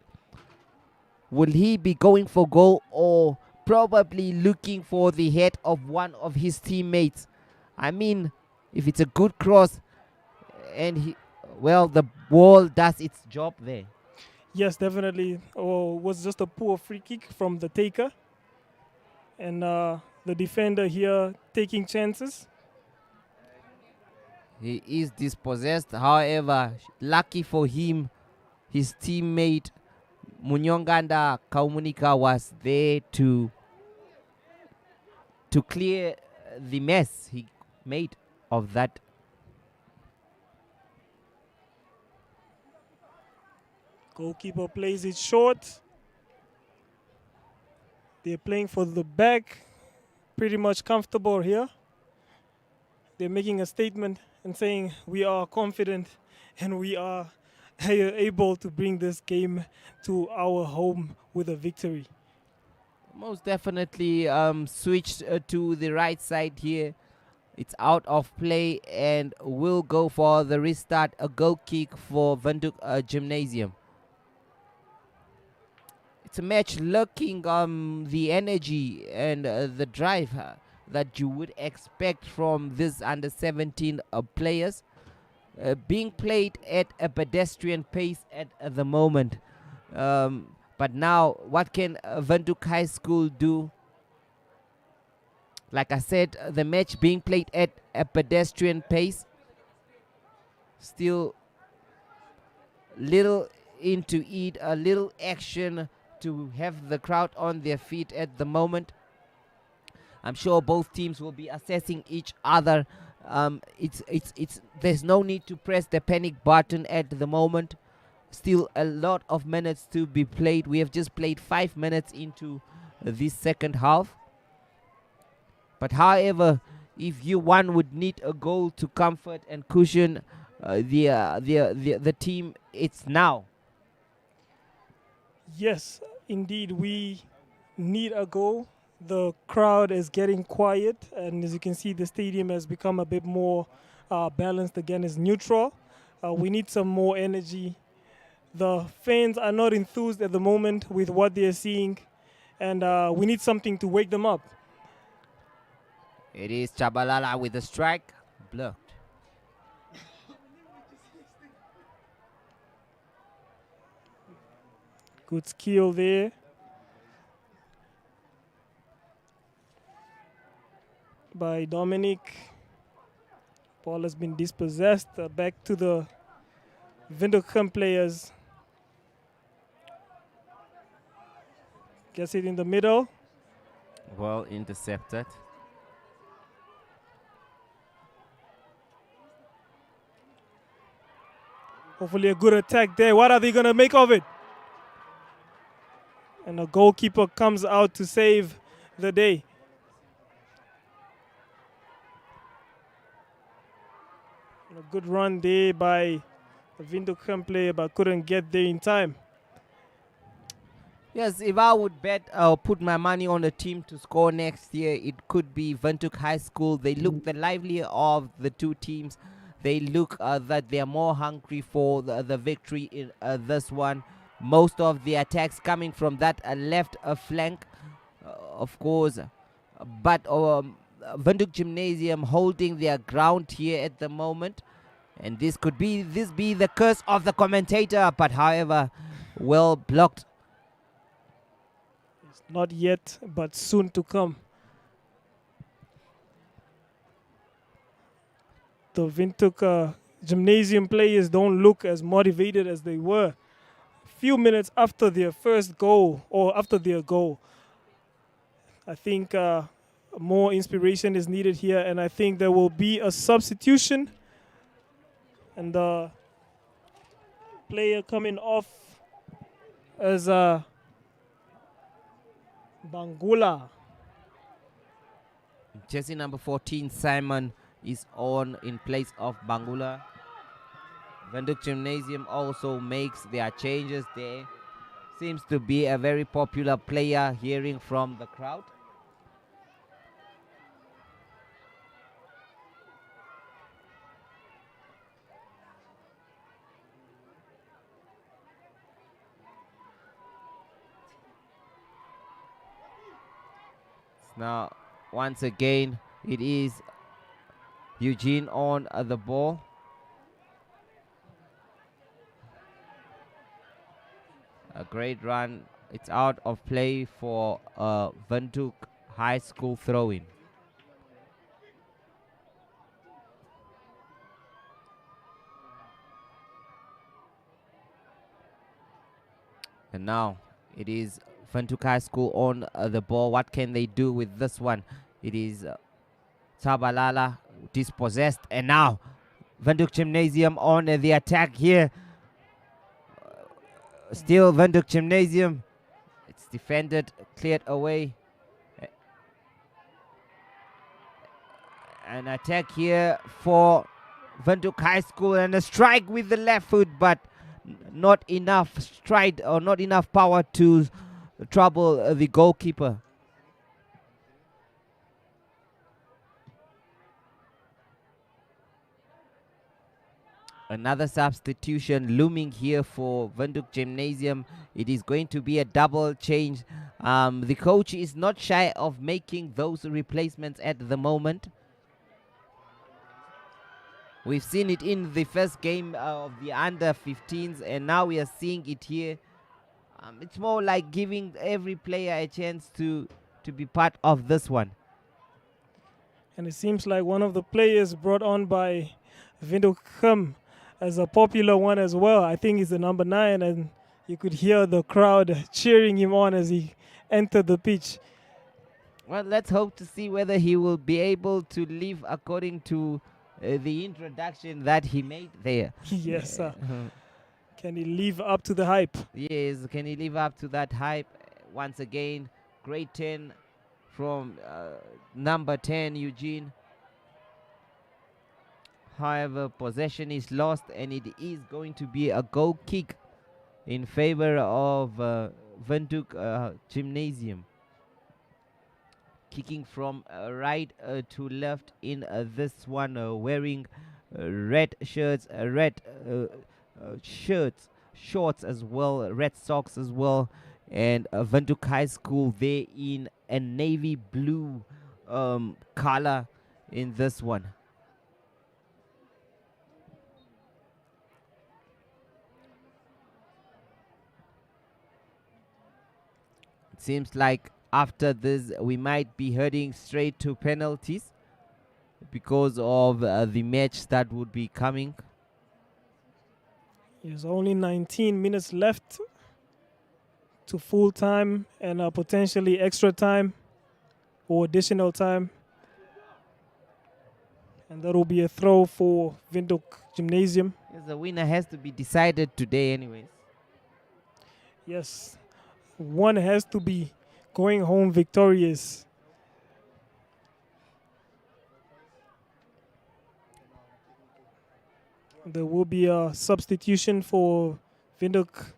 Will he be going for goal or probably looking for the head of one of his teammates? I mean, if it's a good cross and the ball does its job there. Yes, definitely. Oh, it was just a poor free kick from the taker. And the defender here taking chances. He is dispossessed. However, lucky for him, his teammate Munyonganda Kaumunika was there to clear the mess he made of that. Goalkeeper plays it short. They're playing for the back. Pretty much comfortable here. They're making a statement and saying we are confident and we are able to bring this game to our home with a victory. Most definitely switched to the right side here. It's out of play and will go for the restart. A goal kick for Windhoek Gymnasium. It's a match lacking the energy and the drive that you would expect from this under 17 players. Being played at a pedestrian pace at the moment. But now, what can Windhoek High School do? Like I said, the match being played at a pedestrian pace. Still little into it, a little action to have the crowd on their feet at the moment. I'm sure both teams will be assessing each other. There's no need to press the panic button at the moment. Still a lot of minutes to be played. We have just played 5 minutes into this second half. But however, if one would need a goal to comfort and cushion the team, it's now. Yes, indeed, we need a goal. The crowd is getting quiet, and as you can see, the stadium has become a bit more balanced again. It's neutral. We need some more energy. The fans are not enthused at the moment with what they're seeing, and we need something to wake them up. It is Chabalala with a strike, blocked. Good skill there. By Dominic. Ball has been dispossessed. Back to the Windhoek players. Gets it in the middle. Well intercepted. Hopefully a good attack there. What are they going to make of it? And the goalkeeper comes out to save the day. A good run there by the Windhoek player, but couldn't get there in time. Yes, if I would bet or put my money on a team to score next year, it could be Windhoek High School. They look the livelier of the two teams. They look that they are more hungry for the victory in this one. Most of the attacks coming from that left flank, of course. But Windhoek Gymnasium holding their ground here at the moment. And this could be the curse of the commentator. But however, well blocked. It's not yet, but soon to come. The Windhoek Gymnasium players don't look as motivated as they were a few minutes after their first goal, or after their goal. I think more inspiration is needed here, and I think there will be a substitution. And the player coming off as Bangula. Jersey number 14, Simon, is on in place of Bangula. Windhoek Gymnasium also makes their changes there. Seems to be a very popular player, hearing from the crowd. Now, once again, it is Eugene on the ball. A great run. It's out of play for Windhoek High School throw-in. And now it is Windhoek High School on the ball. What can they do with this one? It is Tabalala dispossessed, and now Windhoek Gymnasium on the attack here. Still Windhoek Gymnasium. It's defended, cleared away. An attack here for Windhoek High School, and a strike with the left foot, but not enough stride or not enough power to trouble the goalkeeper. Another substitution looming here for Windhoek Gymnasium. It is going to be a double change. The coach is not shy of making those replacements at the moment. We've seen it in the first game of the under-15s, and now we are seeing it here. It's more like giving every player a chance to be part of this one. And it seems like one of the players brought on by Windhoek GYM as a popular one as well. I think he's the number 9, and you could hear the crowd cheering him on as he entered the pitch. Well, let's hope to see whether he will be able to live according to the introduction that he made there. Yes, sir. Can he live up to the hype? Yes, can he live up to that hype? Once again, great 10 from number 10, Eugene. However, possession is lost, and it is going to be a goal kick in favor of Windhoek Gymnasium. Kicking from right to left in this one, wearing red shirts, shorts as well, red socks as well, and Windhoek High School there in a navy blue color in this one. It seems like after this we might be heading straight to penalties because of the match that would be coming. There's only 19 minutes left to full time and potentially extra time or additional time. And that will be a throw for Windhoek Gymnasium. Yes, the winner has to be decided today anyways. Yes, one has to be going home victorious. There will be a substitution for Windhoek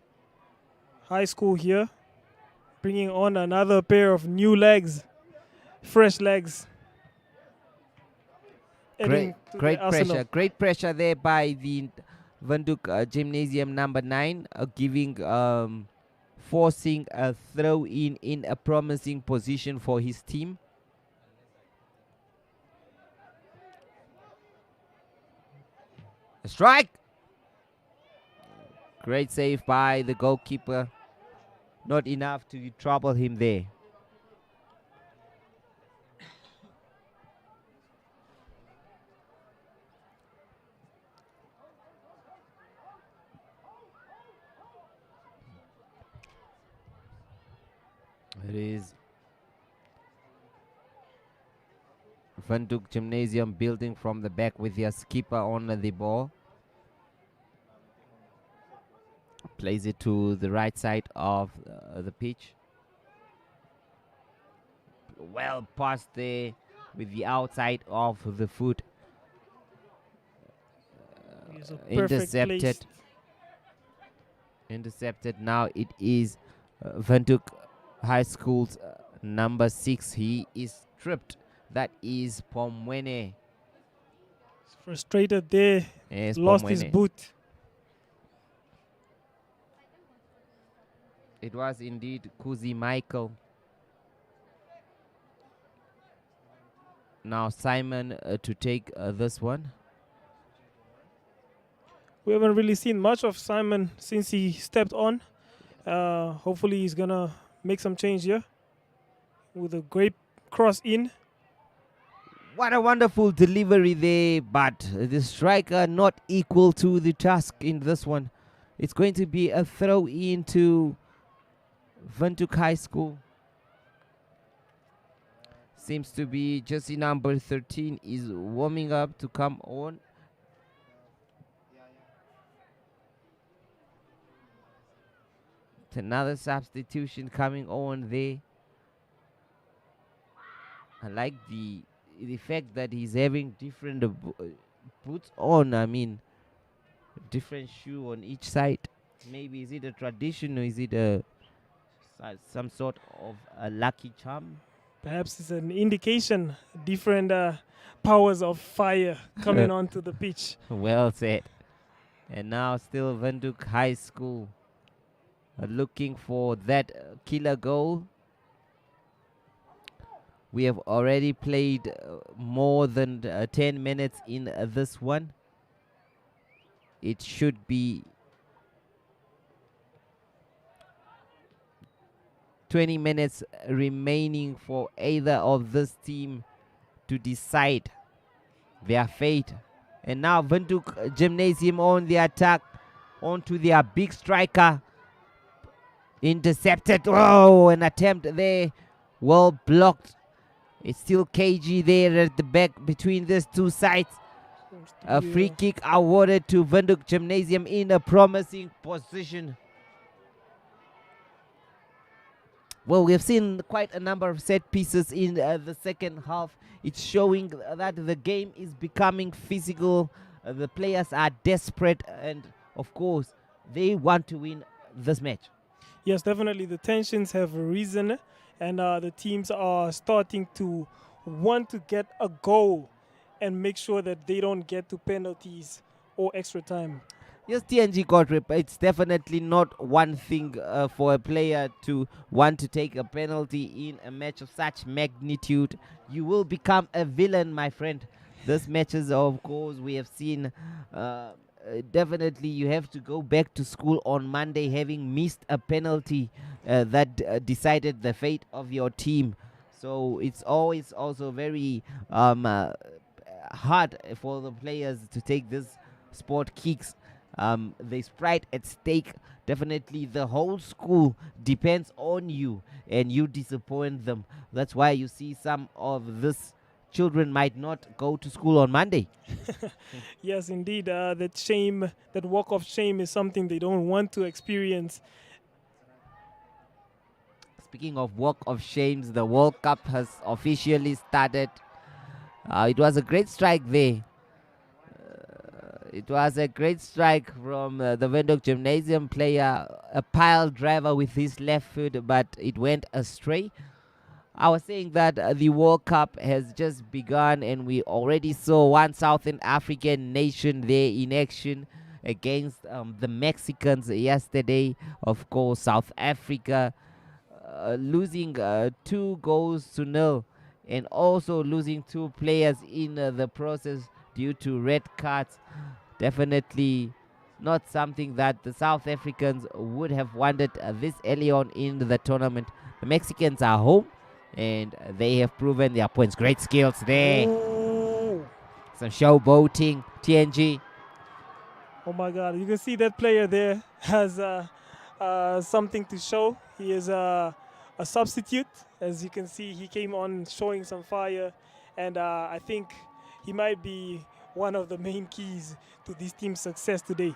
High School here, bringing on another pair of new legs, fresh legs. Great pressure there by the Windhoek Gymnasium number 9, forcing a throw in a promising position for his team. A strike! Great save by the goalkeeper. Not enough to trouble him there. It is Windhoek Gymnasium building from the back with their skipper on the ball. Plays it to the right side of the pitch. Well passed there with the outside of the foot. Intercepted. Intercepted. Now it is Windhoek High School's number 6. He is stripped. That is Pomwene. He's frustrated there. Yes, lost his boot. It was indeed Kuzi Michael. Now Simon to take this one. We haven't really seen much of Simon since he stepped on. Hopefully he's going to make some change here with a great cross in. What a wonderful delivery there, but the striker not equal to the task in this one. It's going to be a throw into Windhoek High School. Seems to be Jersey number 13 is warming up to come on. Another substitution coming on there. I like the fact that he's having different boots on. I mean, different shoe on each side. Maybe is it a tradition or is it some sort of a lucky charm? Perhaps it's an indication, different powers of fire coming onto the pitch. Well said. And now still Windhoek High School looking for that killer goal. We have already played more than 10 minutes in this one. It should be 20 minutes remaining for either of this team to decide their fate. And now Windhoek Gymnasium on the attack onto their big striker. Intercepted. Oh, an attempt there. Well blocked. It's still KG there at the back between these two sides. A free kick awarded to Windhoek Gymnasium in a promising position. Well, we have seen quite a number of set pieces in the second half. It's showing that the game is becoming physical. The players are desperate and, of course, they want to win this match. Yes, definitely. The tensions have risen and the teams are starting to want to get a goal and make sure that they don't get to penalties or extra time. Yes, TNG Godrip, it's definitely not one thing for a player to want to take a penalty in a match of such magnitude. You will become a villain, my friend. These matches, of course, we have seen. Definitely, you have to go back to school on Monday having missed a penalty that decided the fate of your team. So it's always also very hard for the players to take this sport kicks. There's pride at stake. Definitely the whole school depends on you and you disappoint them. That's why you see some of these children might not go to school on Monday. Yes, indeed. That shame, that walk of shame is something they don't want to experience. Speaking of walk of shames, the World Cup has officially started. It was a great strike there. It was a great strike from the Windhoek Gymnasium player, a pile driver with his left foot, but it went astray. I was saying that the World Cup has just begun and we already saw one Southern African nation there in action against the Mexicans yesterday. Of course, South Africa losing 2-0 and also losing 2 players in the process due to red cards. Definitely not something that the South Africans would have wanted this early on in the tournament. The Mexicans are home and they have proven their points. Great skills there. Ooh. Some showboating. TNG. Oh my God, you can see that player there has something to show. He is a substitute. As you can see, he came on showing some fire, and I think he might be one of the main keys to this team's success today.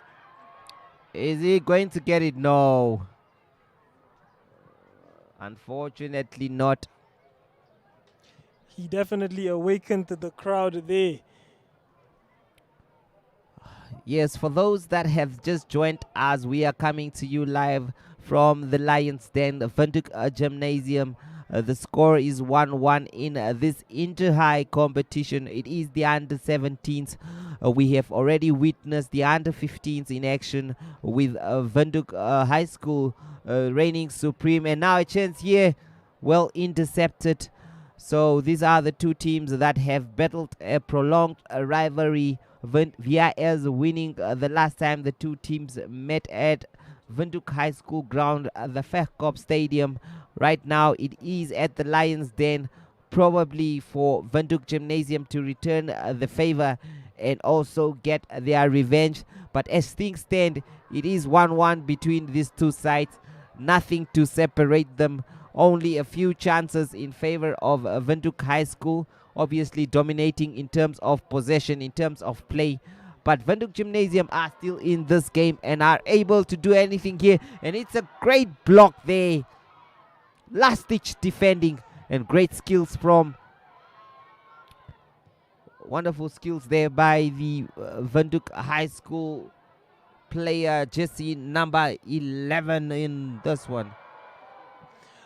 Is he going to get it? No. Unfortunately not. He definitely awakened the crowd there. Yes, for those that have just joined us, we are coming to you live from the Lions Den, the Windhoek Gymnasium. The score is 1-1 in this Interhigh competition. It is the under-17s. We have already witnessed the under-15s in action with Windhoek High School reigning supreme. And now a chance here, well intercepted. So these are the two teams that have battled a prolonged rivalry. VIS winning the last time the two teams met at Windhoek High School ground at the Verkoop Stadium. Right now it is at the Lions Den, probably for Windhoek Gymnasium to return the favor and also get their revenge. But as things stand, it is 1-1 between these two sides. Nothing to separate them. Only a few chances in favor of Windhoek High School. Obviously dominating in terms of possession, in terms of play. But Windhoek Gymnasium are still in this game and are able to do anything here. And it's a great block there. Last ditch defending and great skills from wonderful skills there by the Windhoek High School player, jersey number 11 in this one?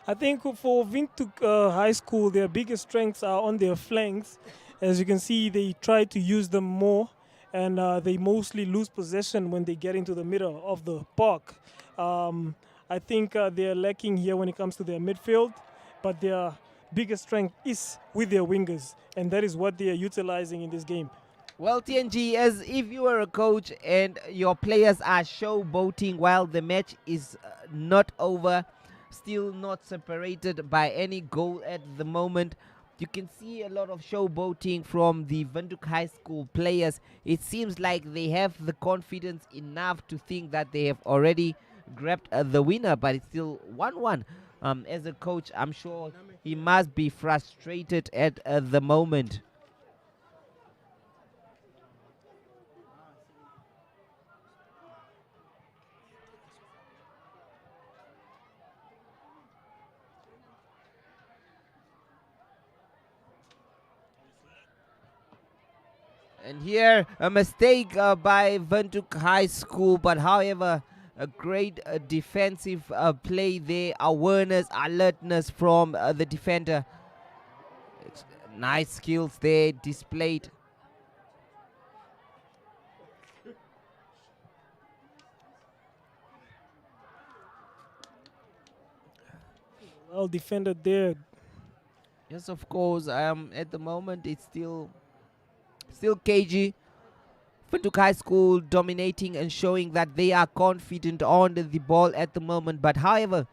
I think for Windhoek High School, their biggest strengths are on their flanks. As you can see, they try to use them more, and they mostly lose possession when they get into the middle of the park. I think they're lacking here when it comes to their midfield, but their biggest strength is with their wingers, and that is what they are utilizing in this game. Well, TNG, as if you were a coach and your players are showboating while the match is not over, still not separated by any goal at the moment. You can see a lot of showboating from the Windhoek High School players. It seems like they have the confidence enough to think that they have already grabbed the winner, but it's still 1-1. As a coach, I'm sure he must be frustrated at the moment. And here a mistake by Windhoek High School, but however a great defensive play there, awareness, alertness from the defender. Nice skills there displayed. Well defended there. Yes, of course. At the moment it's still KG. Windhoek High School dominating and showing that they are confident on the ball at the moment. But however,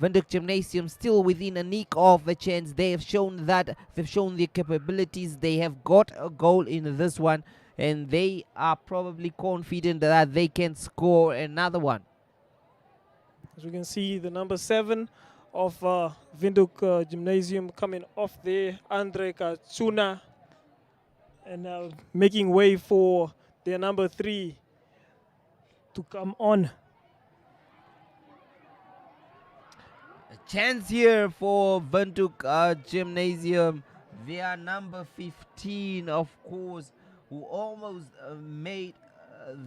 Windhoek Gymnasium still within a nick of a chance. They have shown that they've shown their capabilities. They have got a goal in this one, and they are probably confident that they can score another one. As we can see, the number 7 of Windhoek Gymnasium coming off there, Andre Katsuna, and making way for their number 3 to come on. A chance here for Windhoek Gymnasium. Their number 15, of course, who almost made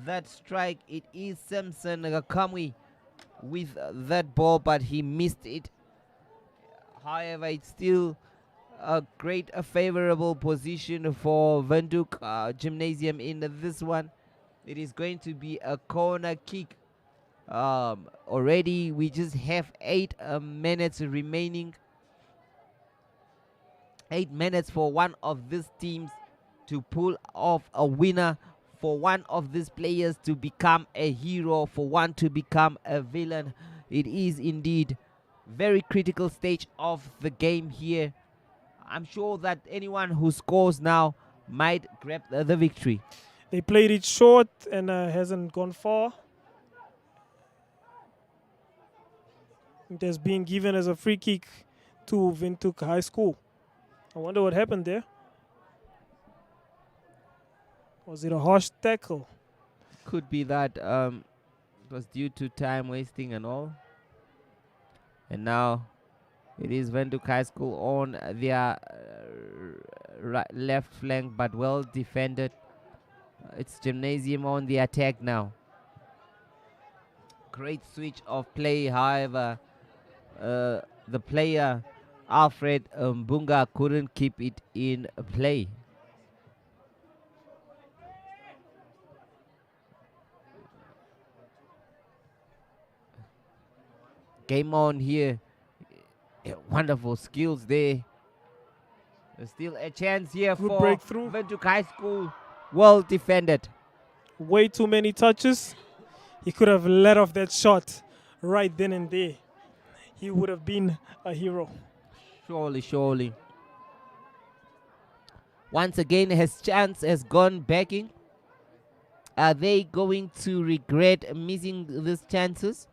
that strike. It is Samson Kamwi with that ball, but he missed it. However, it's still a great favorable position for Windhoek Gymnasium in this one. It is going to be a corner kick. Already we just have 8 minutes remaining. 8 minutes for one of these teams to pull off a winner, for one of these players to become a hero, for one to become a villain. It is indeed very critical stage of the game here. I'm sure that anyone who scores now might grab the victory. They played it short and hasn't gone far. It has been given as a free kick to Windhoek High School. I wonder what happened there. Was it a harsh tackle? Could be that it was due to time wasting and all. And now it is Windhoek High School on their left flank, but well defended. It's Gymnasium on the attack now. Great switch of play, however, the player Alfred Mbunga couldn't keep it in play. Game on here. Wonderful skills there. There's still a chance here Good for breakthrough. Windhoek High School. Well defended. Way too many touches. He could have let off that shot right then and there. He would have been a hero. Surely, surely. Once again, his chance has gone backing. Are they going to regret missing these chances?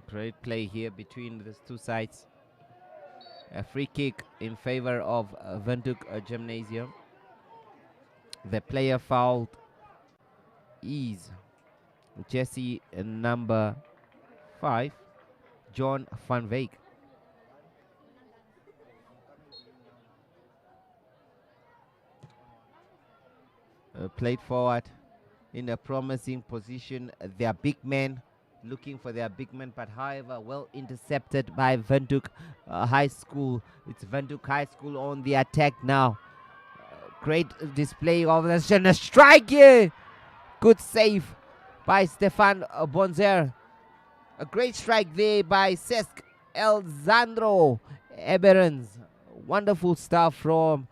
Great play here between these two sides. A free kick in favor of Windhoek Gymnasium. The player fouled is Jesse number 5, John van Wyk. Played forward in a promising position. Their big men, looking for their big men, but however, well intercepted by Windhoek High School. It's Windhoek High School on the attack now. Great display of this and a strike here. Good save by Stefan Bonzer. A great strike there by Cesc Elzandro Eberens. Wonderful stuff from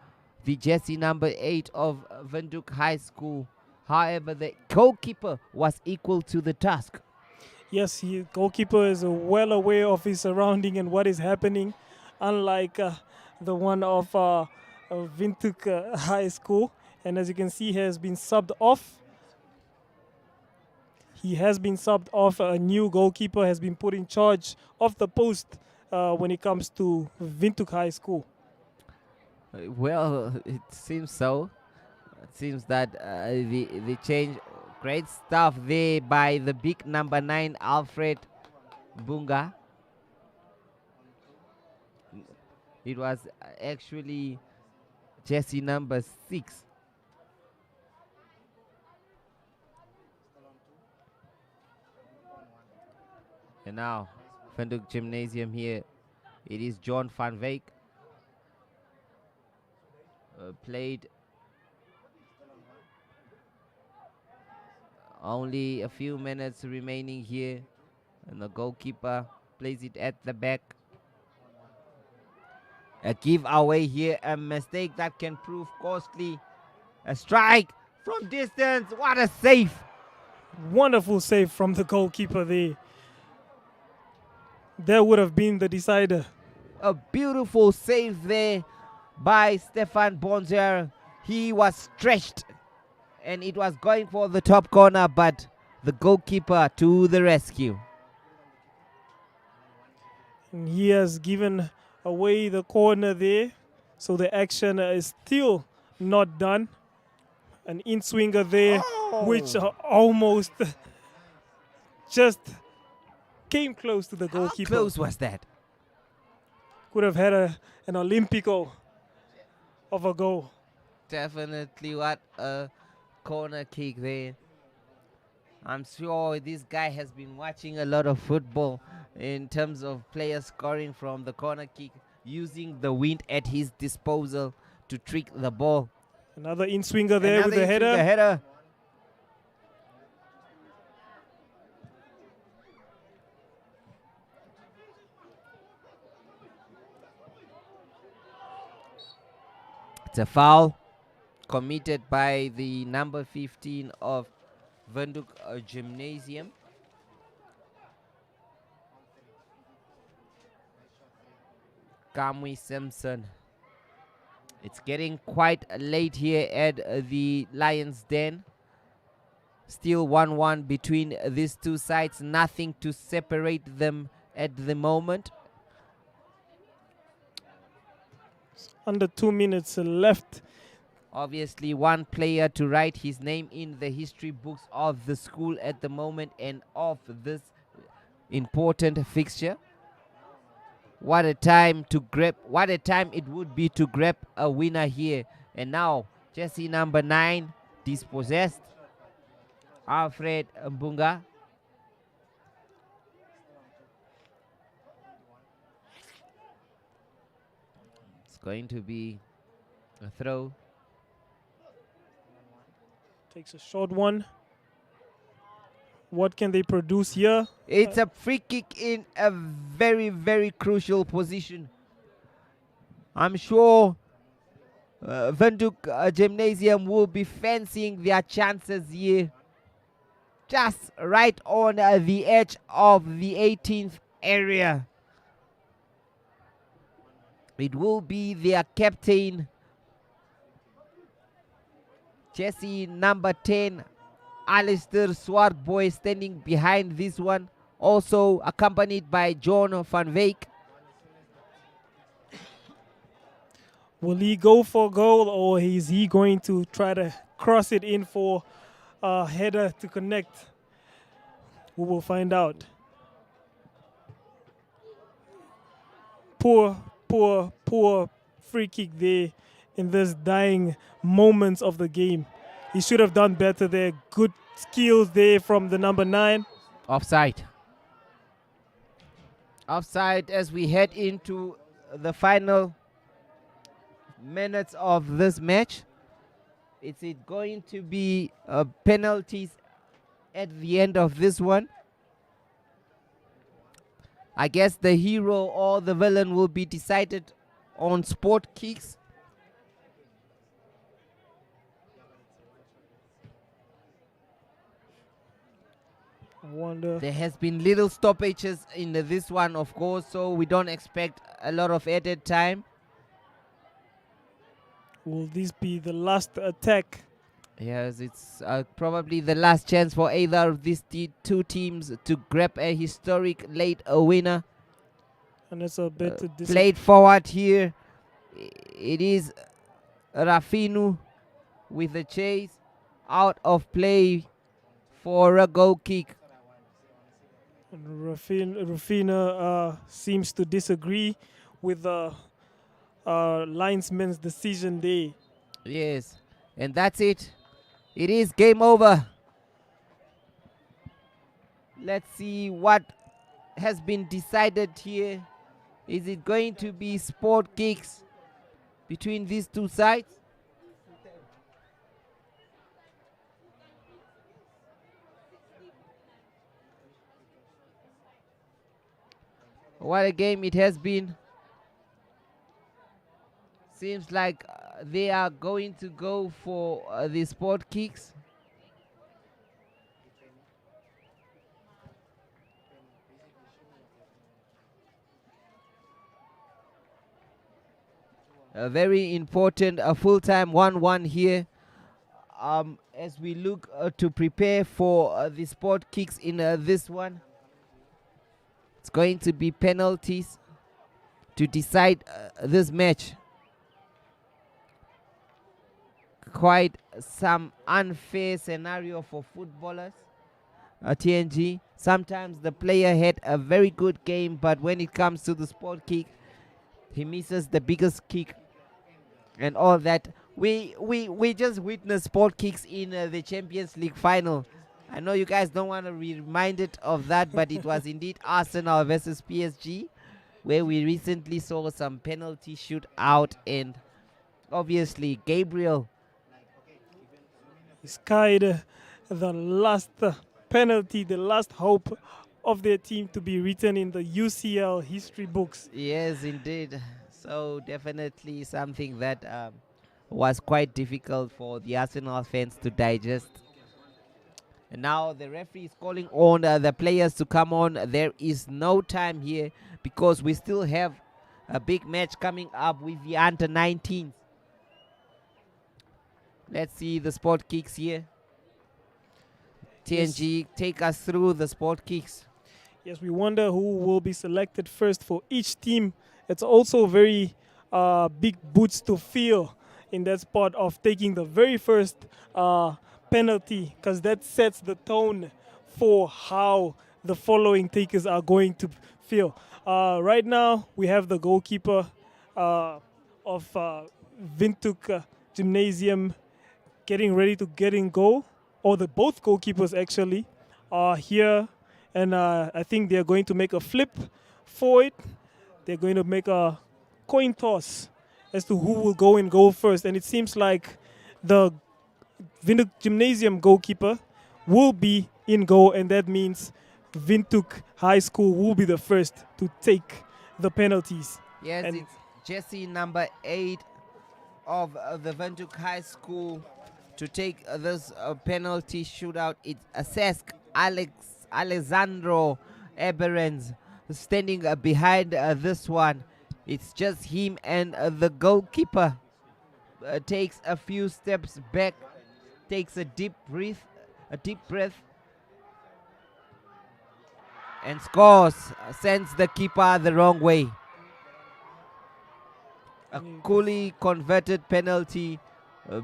the jersey number 8 of Windhoek High School. However, the goalkeeper was equal to the task. Yes, the goalkeeper is well aware of his surrounding and what is happening, unlike the one of Windhoek High School. And as you can see, he has been subbed off. He has been subbed off. A new goalkeeper has been put in charge of the post when it comes to Windhoek High School. Well, it seems so. It seems that the change, great stuff there by the big number 9, Alfred Bunga. It was actually jersey number 6. And now, Windhoek Gymnasium here. It is John van Wyk. Played only a few minutes remaining here, and the goalkeeper plays it at the back. A giveaway here, a mistake that can prove costly. A strike from distance. What a save! Wonderful save from the goalkeeper there. That would have been the decider. A beautiful save there by Stefan Bonzer. He was stretched and it was going for the top corner, but the goalkeeper to the rescue. And he has given away the corner there, so the action is still not done. An in-swinger there, which almost just came close to the goalkeeper. How close was that? Could have had an Olympico of a goal. Definitely, what a corner kick there. I'm sure this guy has been watching a lot of football in terms of players scoring from the corner kick, using the wind at his disposal to trick the ball. Another in-swinger there with the header. It's a foul committed by the number 15 of Windhoek Gymnasium. Kamwi Simpson. It's getting quite late here at the Lions Den. Still 1-1 between these two sides. Nothing to separate them at the moment. Under 2 minutes left. Obviously, one player to write his name in the history books of the school at the moment and of this important fixture. What a time to grab, what a time it would be to grab a winner here. And now, jersey number 9, dispossessed. Alfred Mbunga. It's going to be a throw. Takes a short one. What can they produce here? It's a free kick in a very, very crucial position. I'm sure Windhoek Gymnasium will be fancying their chances here. Just right on the edge of the 18th area. It will be their captain, jersey number 10, Alistair Swartboy, standing behind this one, also accompanied by John van Wyk. Will he go for goal, or is he going to try to cross it in for a header to connect? We will find out. Poor free kick there in this dying moments of the game. He should have done better there. Good skills there from the number 9. Offside. Offside as we head into the final minutes of this match. Is it going to be penalties at the end of this one? I guess the hero or the villain will be decided on sport kicks. Wonder. There has been little stoppages in this one, of course, so we don't expect a lot of added time. Will this be the last attack? Yes, it's probably the last chance for either of these two teams to grab a historic late winner. And it's a bit played forward here. It is Rafinu with the chase, out of play for a goal kick. And Rufina seems to disagree with the linesman's decision there. Yes, and that's it. It is game over. Let's see what has been decided here. Is it going to be sport kicks between these two sides? What a game it has been. Seems like they are going to go for the sport kicks. A very important full-time 1-1 here. As we look to prepare for the sport kicks in this one. It's going to be penalties to decide this match. Quite some unfair scenario for footballers. TNG. Sometimes the player had a very good game, but when it comes to the sport kick, he misses the biggest kick and all that. We just witnessed sport kicks in the Champions League final. I know you guys don't want to be reminded of that, but it was indeed Arsenal versus PSG, where we recently saw some penalty shootout, and obviously Gabriel skied the last penalty, the last hope of their team to be written in the UCL history books. Yes, indeed. So definitely something that was quite difficult for the Arsenal fans to digest. And now the referee is calling on the players to come on. There is no time here because we still have a big match coming up with the under-19s. Let's see the sport kicks here. TNG, take us through the sport kicks. Yes, we wonder who will be selected first for each team. It's also very big boots to fill in that spot of taking the very first penalty, because that sets the tone for how the following takers are going to feel. Right now, we have the goalkeeper of Windhoek Gymnasium getting ready to get in goal, or the both goalkeepers actually are here, and I think they're going to make a flip for it. They're going to make a coin toss as to who will go in goal first, and it seems like the Windhoek Gymnasium goalkeeper will be in goal, and that means Windhoek High School will be the first to take the penalties. Yes, and it's Jesse number 8 of the Windhoek High School to take this penalty shootout. It's Cesc Alessandro Eberens standing behind this one. It's just him, and the goalkeeper takes a few steps back, takes a deep breath, and scores, sends the keeper the wrong way. A coolly converted penalty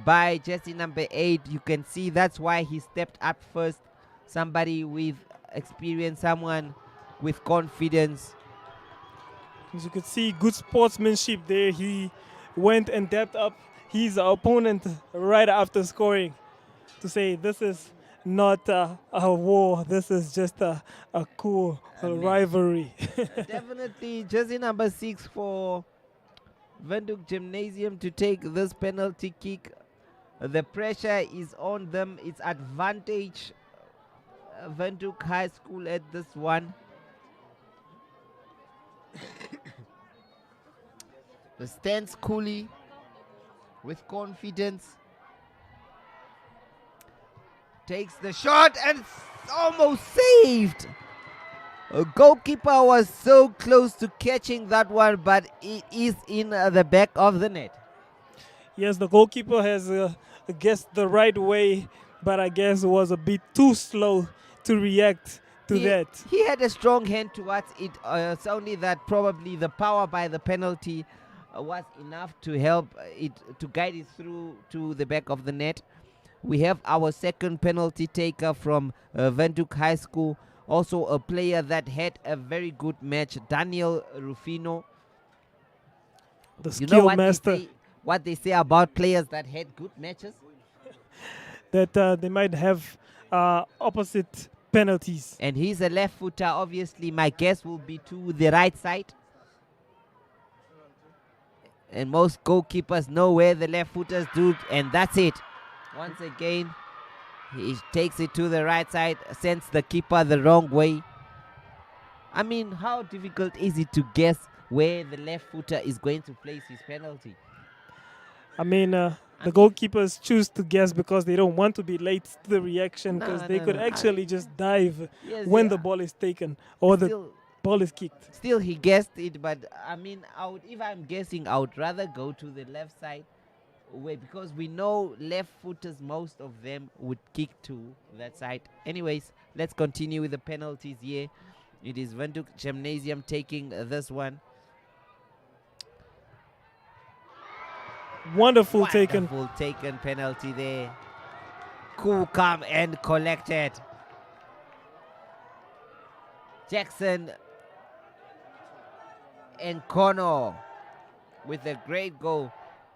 by Jesse number 8. You can see that's why he stepped up first. Somebody with experience, someone with confidence. As you could see, good sportsmanship there. He went and dapped up his opponent right after scoring to say this is not a war, this is just a cool rivalry. Definitely jersey number 6 for Windhoek Gymnasium to take this penalty kick. The pressure is on them. It's advantage Windhoek High School at this one. The stands coolly with confidence. Takes the shot and almost saved. A goalkeeper was so close to catching that one, but it is in the back of the net. Yes, the goalkeeper has guessed the right way, but I guess was a bit too slow to react to that. He had a strong hand towards it. It's only that probably the power by the penalty was enough to help it to guide it through to the back of the net. We have our second penalty taker from Windhoek High School. Also a player that had a very good match, Daniel Rufino. The skill master. What they say about players that had good matches? That they might have opposite penalties. And he's a left footer. Obviously, my guess will be to the right side. And most goalkeepers know where the left footers do, and that's it. Once again, he takes it to the right side, sends the keeper the wrong way. I mean, how difficult is it to guess where the left footer is going to place his penalty? I mean, the goalkeepers choose to guess because they don't want to be late to the reaction, because they could actually just dive when the ball is taken or the ball is kicked. Still, he guessed it, but I mean, if I'm guessing, I would rather go to the left side. Because we know left footers, most of them would kick to that side. Anyways, let's continue with the penalties here. It is Windhoek Gymnasium taking this one. Wonderful taken penalty there. Cool, calm, and collected. Jackson and Connor with a great goal.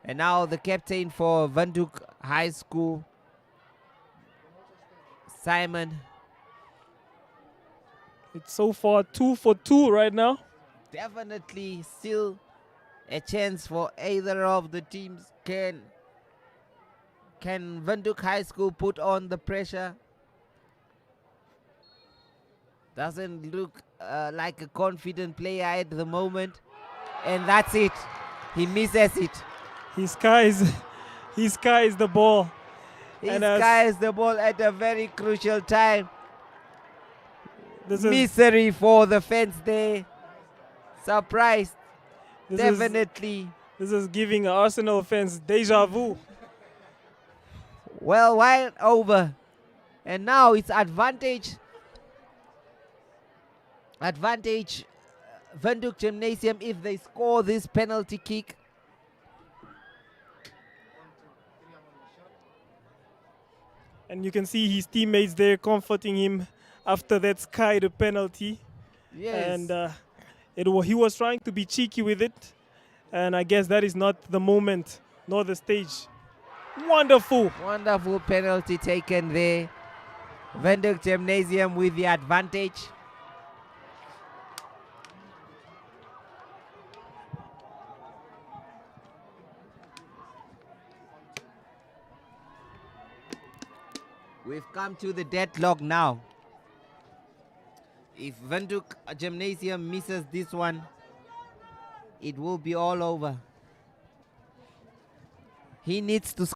And now the captain for Windhoek High School, Simon. It's so far 2 for 2 right now. Definitely still a chance for either of the teams. Can Windhoek High School put on the pressure? Doesn't look like a confident player at the moment. And that's it. He misses it. He skies the ball. He skies the ball at a very crucial time. Misery for the fans there. Surprised. Definitely. This is giving Arsenal fans deja vu. Well, wide over. And now it's advantage. Advantage Windhoek Gymnasium if they score this penalty kick. And you can see his teammates there comforting him after that skied penalty. Yes. And he was trying to be cheeky with it. And I guess that is not the moment nor the stage. Wonderful. Wonderful penalty taken there. Windhoek Gymnasium with the advantage. We've come to the deadlock now. If Windhoek Gymnasium misses this one, it will be all over. He needs to